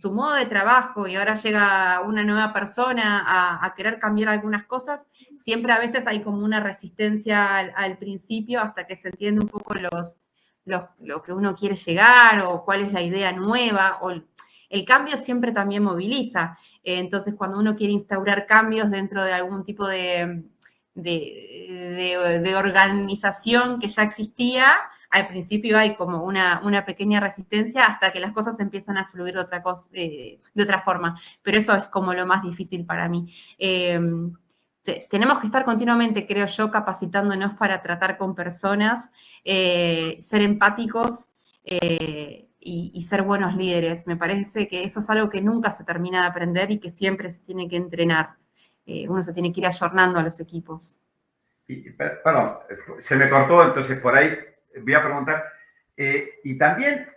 su modo de trabajo y ahora llega una nueva persona a querer cambiar algunas cosas, siempre a veces hay como una resistencia al principio hasta que se entiende un poco lo que uno quiere llegar o cuál es la idea nueva. O el cambio siempre también moviliza. Entonces, cuando uno quiere instaurar cambios dentro de algún tipo de organización que ya existía, al principio hay como una pequeña resistencia hasta que las cosas empiezan a fluir de otra forma. Pero eso es como lo más difícil para mí. Tenemos que estar continuamente, creo yo, capacitándonos para tratar con personas, ser empáticos y ser buenos líderes. Me parece que eso es algo que nunca se termina de aprender y que siempre se tiene que entrenar. Uno se tiene que ir ayornando a los equipos. Perdón, se me cortó, entonces por ahí voy a preguntar. Y también,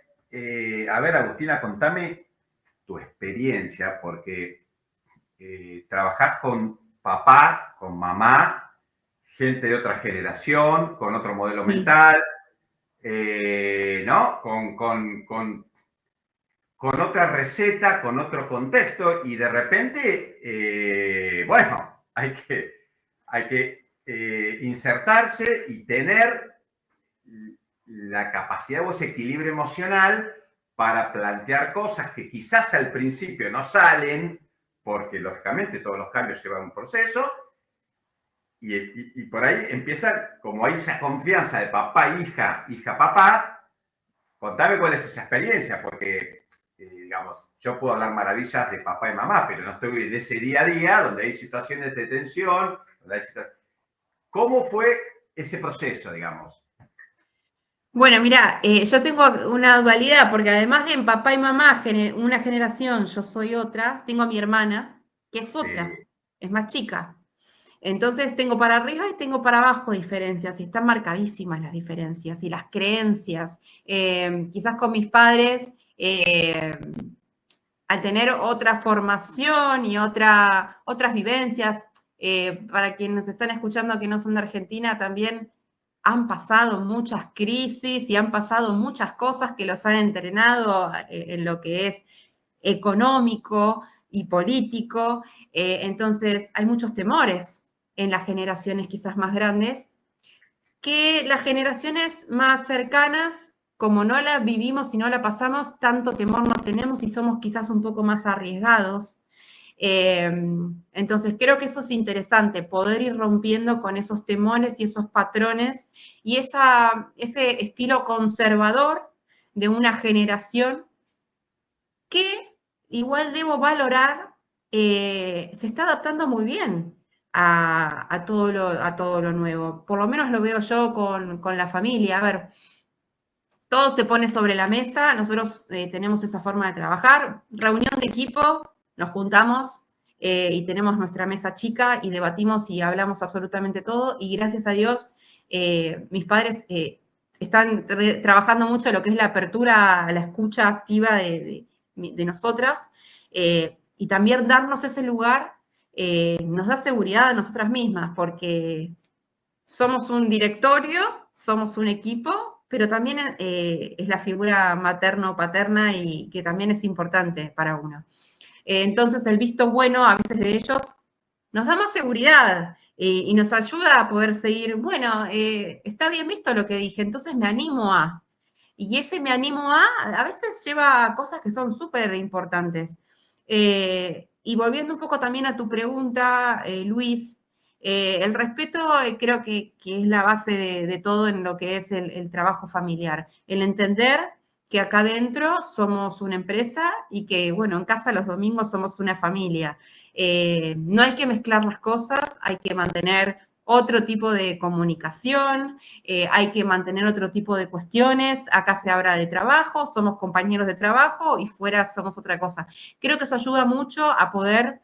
a ver, Agustina, contame tu experiencia, porque trabajás con papá, con mamá, gente de otra generación, con otro modelo mental, ¿no? Con otra receta, con otro contexto, y de repente, bueno, hay que insertarse y tener la capacidad o ese equilibrio emocional para plantear cosas que quizás al principio no salen, porque lógicamente todos los cambios llevan un proceso, y por ahí empieza, como hay esa confianza de papá, hija, papá. Contame cuál es esa experiencia, porque, digamos, yo puedo hablar maravillas de papá y mamá, pero no estoy en ese día a día donde hay situaciones de tensión, ¿Cómo fue ese proceso, digamos? Bueno, mira, yo tengo una dualidad, porque además de en papá y mamá, una generación, yo soy otra, tengo a mi hermana, que es otra, es más chica. Entonces tengo para arriba y tengo para abajo diferencias, y están marcadísimas las diferencias y las creencias. Quizás con mis padres, al tener otra formación y otras vivencias, para quienes nos están escuchando que no son de Argentina, también han pasado muchas crisis y han pasado muchas cosas que los han entrenado en lo que es económico y político. Entonces hay muchos temores en las generaciones quizás más grandes, que las generaciones más cercanas, como no la vivimos y no la pasamos, tanto temor no tenemos y somos quizás un poco más arriesgados. Entonces creo que eso es interesante, poder ir rompiendo con esos temores y esos patrones y ese estilo conservador de una generación que igual debo valorar, se está adaptando muy bien a todo lo nuevo. Por lo menos lo veo yo con la familia. A ver, todo se pone sobre la mesa, nosotros tenemos esa forma de trabajar, reunión de equipo, nos juntamos y tenemos nuestra mesa chica y debatimos y hablamos absolutamente todo, y gracias a Dios Mis padres están trabajando mucho lo que es la apertura a la escucha activa de nosotras, y también darnos ese lugar nos da seguridad a nosotras mismas, porque somos un directorio, somos un equipo, pero también es la figura materno-paterna y que también es importante para uno. Entonces el visto bueno a veces de ellos nos da más seguridad y nos ayuda a poder seguir, bueno, está bien visto lo que dije, entonces me animo a. Y ese me animo a veces lleva a cosas que son súper importantes. Y volviendo un poco también a tu pregunta, Luis, el respeto creo que es la base de todo en lo que es el trabajo familiar. El entender que acá adentro somos una empresa y que, bueno, en casa los domingos somos una familia. No hay que mezclar las cosas, hay que mantener otro tipo de comunicación, hay que mantener otro tipo de cuestiones. Acá se habla de trabajo, somos compañeros de trabajo y fuera somos otra cosa. Creo que eso ayuda mucho a poder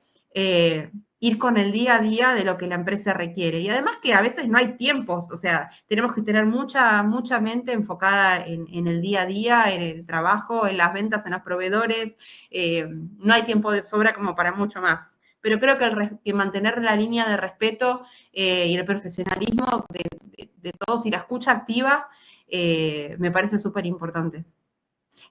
ir con el día a día de lo que la empresa requiere. Y además que a veces no hay tiempos, o sea, tenemos que tener mucha mente enfocada en el día a día, en el trabajo, en las ventas, en los proveedores. No hay tiempo de sobra como para mucho más. Pero creo que mantener la línea de respeto y el profesionalismo de todos y la escucha activa me parece súper importante.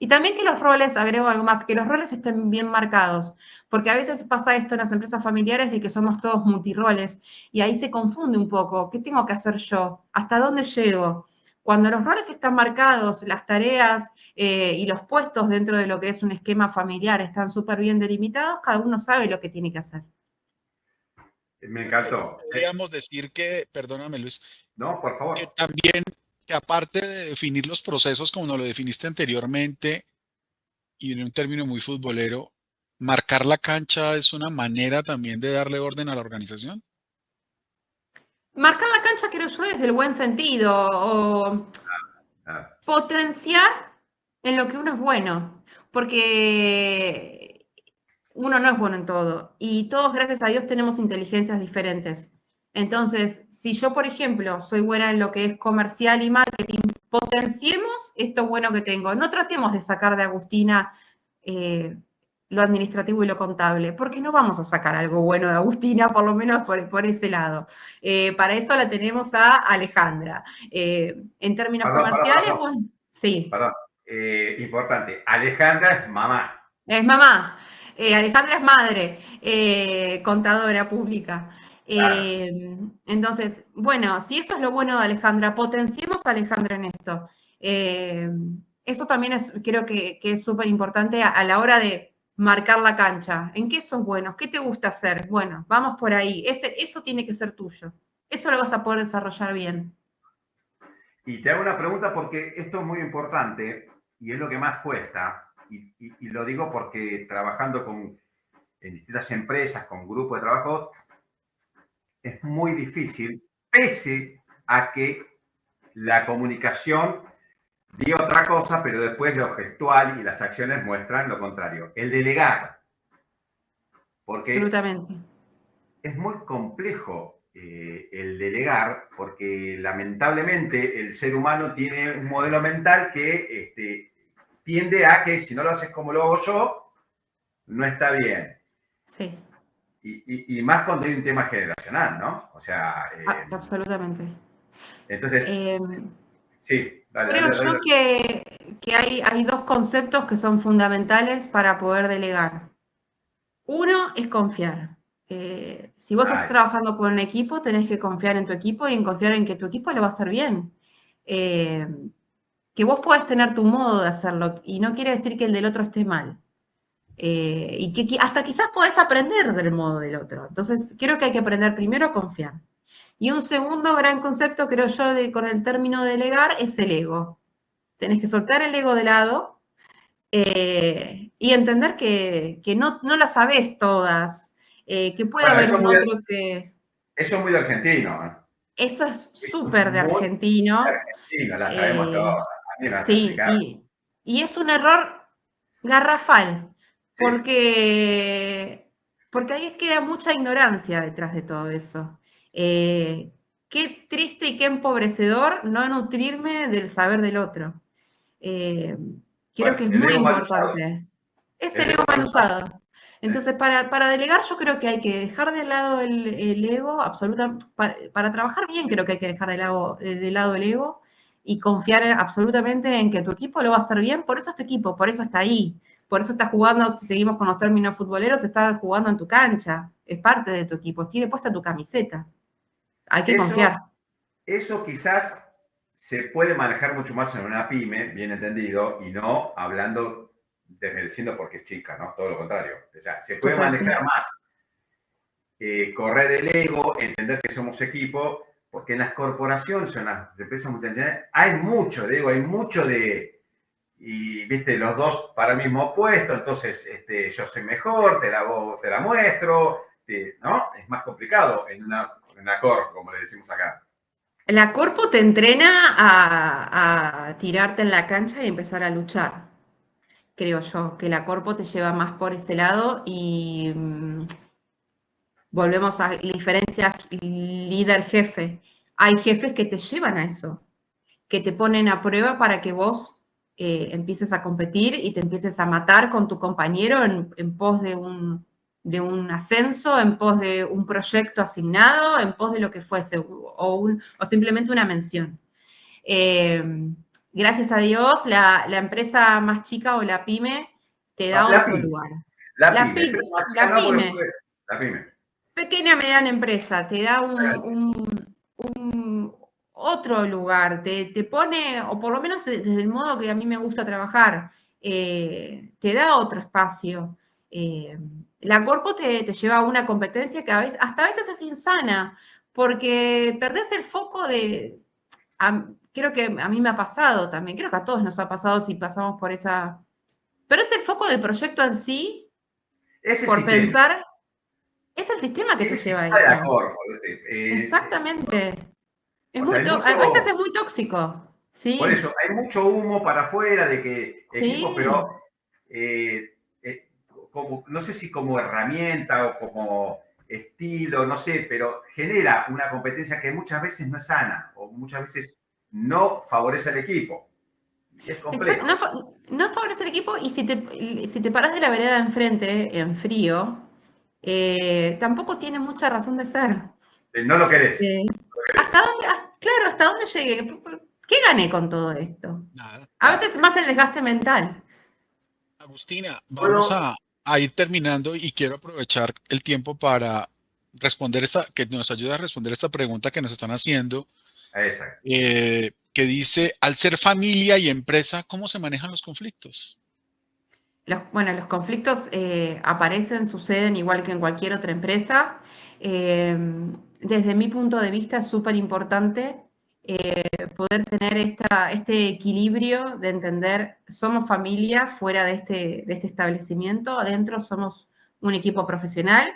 Y también que los roles, agrego algo más, que los roles estén bien marcados, porque a veces pasa esto en las empresas familiares de que somos todos multiroles y ahí se confunde un poco, ¿qué tengo que hacer yo? ¿Hasta dónde llego? Cuando los roles están marcados, las tareas y los puestos dentro de lo que es un esquema familiar están súper bien delimitados, cada uno sabe lo que tiene que hacer. Me encantó. Podríamos decir que, perdóname Luis, No, por que favor. también, que aparte de definir los procesos como nos lo definiste anteriormente, y en un término muy futbolero, marcar la cancha es una manera también de darle orden a la organización. Marcar la cancha, creo yo, desde el buen sentido, o Ah, potenciar en lo que uno es bueno, porque uno no es bueno en todo y todos, gracias a Dios, tenemos inteligencias diferentes. Entonces, si yo, por ejemplo, soy buena en lo que es comercial y marketing, potenciemos esto bueno que tengo. No tratemos de sacar de Agustina lo administrativo y lo contable, porque no vamos a sacar algo bueno de Agustina, por lo menos por ese lado. Para eso la tenemos a Alejandra. En términos comerciales, perdón. bueno, sí. Perdón. Importante. Alejandra es mamá. Es mamá. Alejandra es madre, contadora pública. Claro. Entonces, bueno, si eso es lo bueno de Alejandra, potenciemos a Alejandra en esto. Eh, Eso también creo que es súper importante a la hora de marcar la cancha. ¿En qué sos bueno? ¿Qué te gusta hacer? Bueno, vamos por ahí. Eso tiene que ser tuyo. Eso lo vas a poder desarrollar bien. Y te hago una pregunta porque esto es muy importante y es lo que más cuesta. Y lo digo porque trabajando en distintas empresas, con grupos de trabajo, es muy difícil, pese a que la comunicación diga otra cosa, pero después lo gestual y las acciones muestran lo contrario. El delegar, porque Absolutamente. es muy complejo el delegar, porque lamentablemente el ser humano tiene un modelo mental que tiende a que si no lo haces como lo hago yo, no está bien. Sí. Y más cuando hay un tema generacional, ¿no? O sea, Absolutamente. entonces, Eh, sí, dale, Creo dale, yo dale. que hay dos conceptos que son fundamentales para poder delegar. Uno es confiar. Si vos estás Ay, trabajando con un equipo, tenés que confiar en tu equipo y en confiar en que tu equipo lo va a hacer bien. Eh, que vos podés tener tu modo de hacerlo y no quiere decir que el del otro esté mal. Y que hasta quizás podés aprender del modo del otro. Entonces, creo que hay que aprender primero a confiar. Y un segundo gran concepto, creo yo, con el término delegar es el ego. Tenés que soltar el ego de lado y entender que no las sabés todas, que puede bueno, haber un otro que... eso es muy de argentino, ¿eh? Eso es Eso es súper de muy argentino. argentino, la sabemos todos. eh, A mí me vas a sí, explicar. y es un error garrafal, Sí, porque ahí queda mucha ignorancia detrás de todo eso. qué triste y qué empobrecedor no nutrirme del saber del otro. Creo Bueno, que es el muy ego mal usado. importante. Es El el ego ego mal mal usado. usado. Entonces, para delegar yo creo que hay que dejar de lado el ego, para trabajar bien creo que hay que dejar de lado el ego y confiar absolutamente en que tu equipo lo va a hacer bien. Por eso es tu equipo, por eso está ahí. Por eso está jugando, si seguimos con los términos futboleros, está jugando en tu cancha. Es parte de tu equipo, tiene puesta tu camiseta. Hay que Eso, confiar. eso quizás se puede manejar mucho más en una pyme, bien entendido, y no hablando, desmereciendo porque es chica, ¿no? Todo lo contrario. O sea, se puede Total, sí. manejar más correr el ego, entender que somos equipo, porque en las corporaciones, en las empresas multinacionales, hay mucho de ego, hay mucho de, y viste, los dos para el mismo puesto, entonces yo soy mejor, te la muestro, ¿no? Es más complicado en una corp, como le decimos acá. La corpo te entrena a tirarte en la cancha y empezar a luchar, creo yo, que la corpo te lleva más por ese lado y volvemos a diferencias líder-jefe. Hay jefes que te llevan a eso, que te ponen a prueba para que vos empieces a competir y te empieces a matar con tu compañero en pos de un ascenso, en pos de un proyecto asignado, en pos de lo que fuese, o simplemente una mención. Eh, Gracias a Dios, la empresa más chica o la pyme te No, da la otro pyme, lugar. la La pyme, pyme, empresa más chica la no, porque pyme, la pyme. pequeña mediana empresa, te da otro lugar, te pone, o por lo menos desde el modo que a mí me gusta trabajar, te da otro espacio. Eh, la corpo te lleva a una competencia que hasta a veces es insana, porque perdés el foco creo que a mí me ha pasado también, creo que a todos nos ha pasado si pasamos por esa. Pero es el foco del proyecto en sí, Ese por sistema, pensar, es el sistema que te ese lleva a sistema de la eso. corpo, Exactamente. o sea, hay A veces mucho, es muy tóxico. por Sí, eso, hay mucho humo para afuera de que equipos, sí. pero como, no sé si como herramienta o como estilo, no sé, pero genera una competencia que muchas veces no es sana o muchas veces no favorece al equipo. Y es Exacto. complejo. No favorece el equipo y si te paras de la vereda de enfrente, en frío, tampoco tiene mucha razón de ser. No lo querés. Eh, No lo querés. claro, ¿hasta dónde llegué? ¿Qué gané con todo esto? Nada. A Nada. veces más el desgaste mental. Agustina, vamos Puedo, a ir terminando y quiero aprovechar el tiempo para responder que nos ayude a responder esta pregunta que nos están haciendo, exacto. que dice, al ser familia y empresa, ¿cómo se manejan los conflictos? Bueno, los conflictos aparecen, suceden igual que en cualquier otra empresa. Eh, Desde mi punto de vista es súper importante poder tener este equilibrio de entender, somos familia fuera de este establecimiento, adentro somos un equipo profesional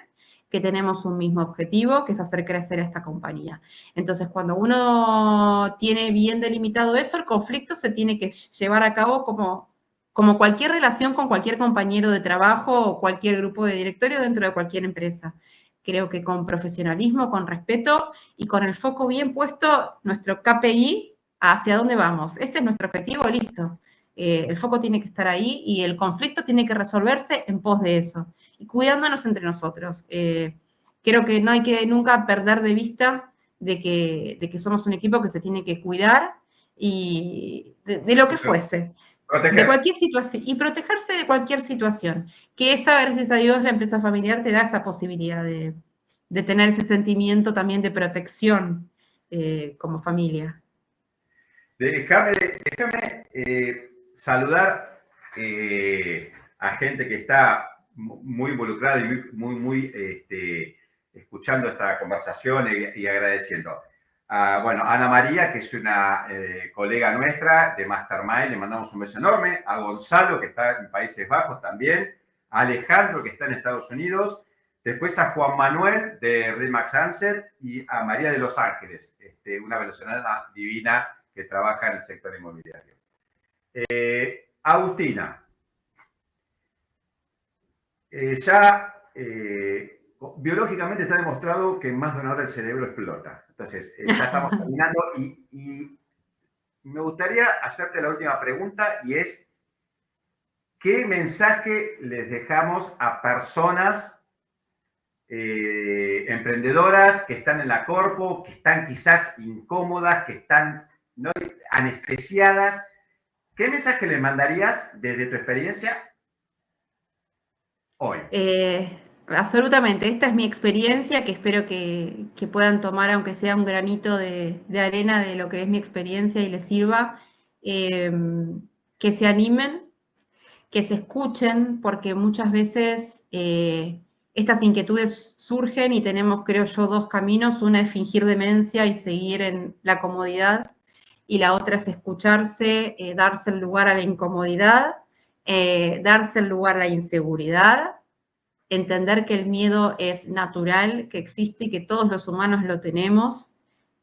que tenemos un mismo objetivo, que es hacer crecer a esta compañía. Entonces, cuando uno tiene bien delimitado eso, el conflicto se tiene que llevar a cabo como cualquier relación con cualquier compañero de trabajo o cualquier grupo de directorio dentro de cualquier empresa. Creo que con profesionalismo, con respeto y con el foco bien puesto, nuestro KPI, hacia dónde vamos. Ese es nuestro objetivo, listo. El foco tiene que estar ahí y el conflicto tiene que resolverse en pos de eso. Y cuidándonos entre nosotros. Creo que no hay que nunca perder de vista de que somos un equipo que se tiene que cuidar y de lo que fuese de Proteger. cualquier situación y protegerse de cualquier situación. Que esa, gracias a Dios, la empresa familiar te da esa posibilidad de tener ese sentimiento también de protección como familia. Déjame saludar a gente que está muy involucrada y muy escuchando esta conversación y agradeciendo. Bueno, Ana María, que es una colega nuestra de Mastermind, le mandamos un beso enorme. A Gonzalo, que está en Países Bajos también. A Alejandro, que está en Estados Unidos. Después a Juan Manuel de Remax Ansett y a María de Los Ángeles, una venezolana divina que trabaja en el sector inmobiliario. Agustina, ya biológicamente está demostrado que en más de una hora el cerebro explota. Entonces, ya estamos terminando y me gustaría hacerte la última pregunta y es, ¿qué mensaje les dejamos a personas emprendedoras que están en la corpo, que están quizás incómodas, que están, ¿no?, anestesiadas? ¿Qué mensaje les mandarías desde tu experiencia hoy? Absolutamente, esta es mi experiencia que espero que puedan tomar, aunque sea un granito de arena de lo que es mi experiencia y les sirva, que se animen, que se escuchen, porque muchas veces estas inquietudes surgen y tenemos, creo yo, dos caminos. Una es fingir demencia y seguir en la comodidad, y la otra es escucharse, darse el lugar a la incomodidad, darse el lugar a la inseguridad, entender que el miedo es natural, que existe y que todos los humanos lo tenemos,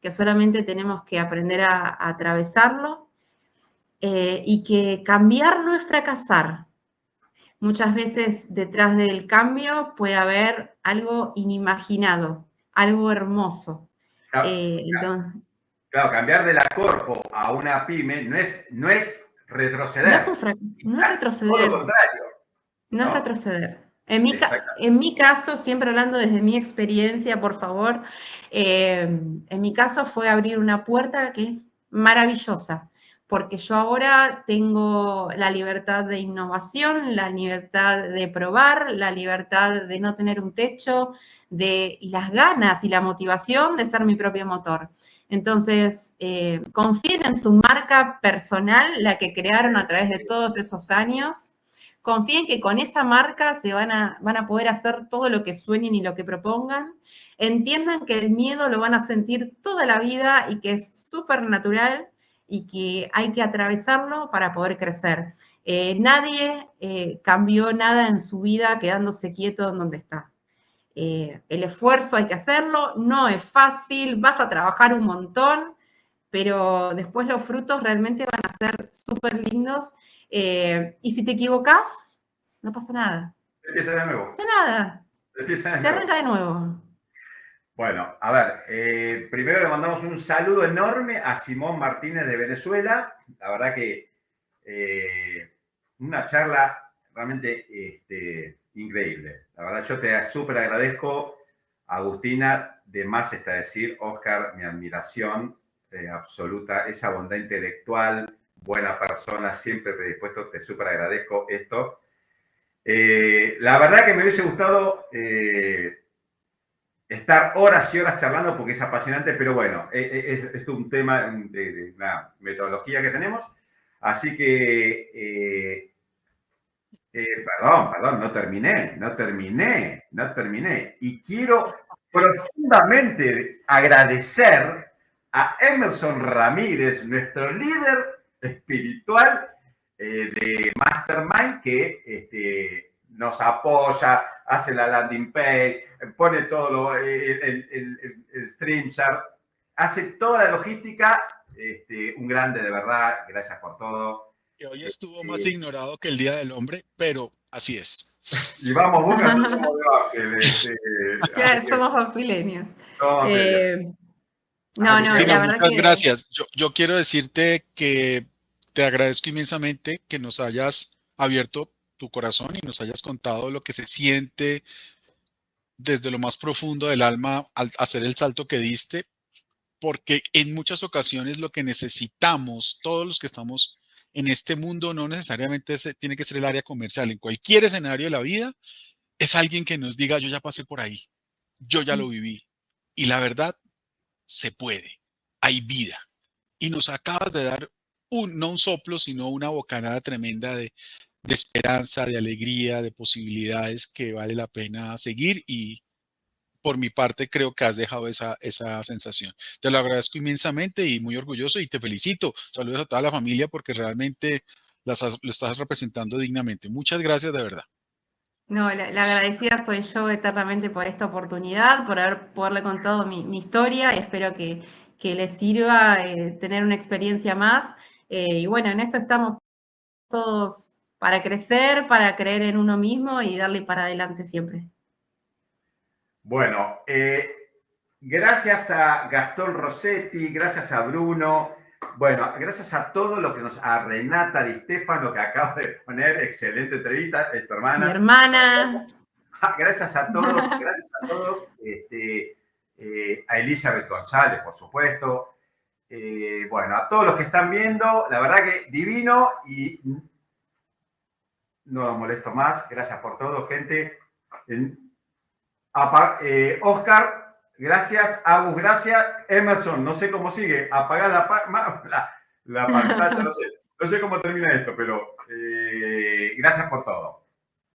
que solamente tenemos que aprender a atravesarlo, y que cambiar no es fracasar. Muchas veces detrás del cambio puede haber algo inimaginado, algo hermoso. Claro, Entonces, claro, cambiar de la corpo a una pyme no es retroceder, no es todo lo retroceder, contrario, no es ¿no? retroceder. Exactamente. En mi caso, siempre hablando desde mi experiencia, por favor, en mi caso fue abrir una puerta que es maravillosa, porque yo ahora tengo la libertad de innovación, la libertad de probar, la libertad de no tener un techo, y las ganas y la motivación de ser mi propio motor. Entonces, confíen en su marca personal, la que crearon a través de todos esos años. Confíen que con esa marca se van a poder hacer todo lo que sueñen y lo que propongan. Entiendan que el miedo lo van a sentir toda la vida y que es súper natural y que hay que atravesarlo para poder crecer. Nadie cambió nada en su vida quedándose quieto en donde está. El esfuerzo hay que hacerlo, no es fácil, vas a trabajar un montón, pero después los frutos realmente van a ser súper lindos. Y si te equivocas, no pasa nada. Empieza de No nuevo. pasa nada. Empieza de Se nuevo. arranca de nuevo. Bueno, a ver, primero le mandamos un saludo enorme a Simón Martínez de Venezuela. La verdad que una charla realmente increíble. La verdad, yo te súper agradezco, Agustina. De más está decir, Oscar, mi admiración absoluta, esa bondad intelectual, buena persona, siempre predispuesto. Te súper agradezco esto. La verdad que me hubiese gustado estar horas y horas charlando porque es apasionante, pero bueno, es un tema de una metodología que tenemos. Así que, perdón, no terminé. Y quiero profundamente agradecer a Emerson Ramírez, nuestro líder espiritual de Mastermind, que nos apoya, hace la landing page, pone todo el StreamYard, hace toda la logística. Un grande, de verdad, gracias por todo. Que hoy estuvo más ignorado que el Día del Hombre, pero así es. Y vamos, Boca, nosotros somos de Ángel. Claro, somos papilenios. No, No, Agustina, la verdad muchas que gracias. Yo quiero decirte que te agradezco inmensamente que nos hayas abierto tu corazón y nos hayas contado lo que se siente desde lo más profundo del alma al hacer el salto que diste, porque en muchas ocasiones lo que necesitamos, todos los que estamos en este mundo, no necesariamente tiene que ser el área comercial, en cualquier escenario de la vida, es alguien que nos diga, yo ya pasé por ahí, yo ya lo viví. Y la verdad, se puede, hay vida. Y nos acabas de dar no un soplo, sino una bocanada tremenda de esperanza, de alegría, de posibilidades que vale la pena seguir y por mi parte creo que has dejado esa sensación. Te lo agradezco inmensamente y muy orgulloso y te felicito. Saludos a toda la familia porque realmente lo estás representando dignamente. Muchas gracias de verdad. no, la agradecida soy yo eternamente por esta oportunidad, por poderle contado mi historia, y espero que les sirva tener una experiencia más. Y bueno, en esto estamos todos para crecer, para creer en uno mismo y darle para adelante siempre. Bueno, gracias a Gastón Rossetti, gracias a Bruno, bueno, gracias a todos los que a Renata Di Stefano que acaba de poner, excelente entrevista, es tu hermana. Mi hermana. Gracias a todos, a Elizabeth González, por supuesto. Bueno, a todos los que están viendo, la verdad que divino y no los molesto más. Gracias por todo, gente. Oscar, gracias. Agus, gracias. Emerson, no sé cómo sigue. Apagar la pantalla, no sé cómo termina esto, pero gracias por todo.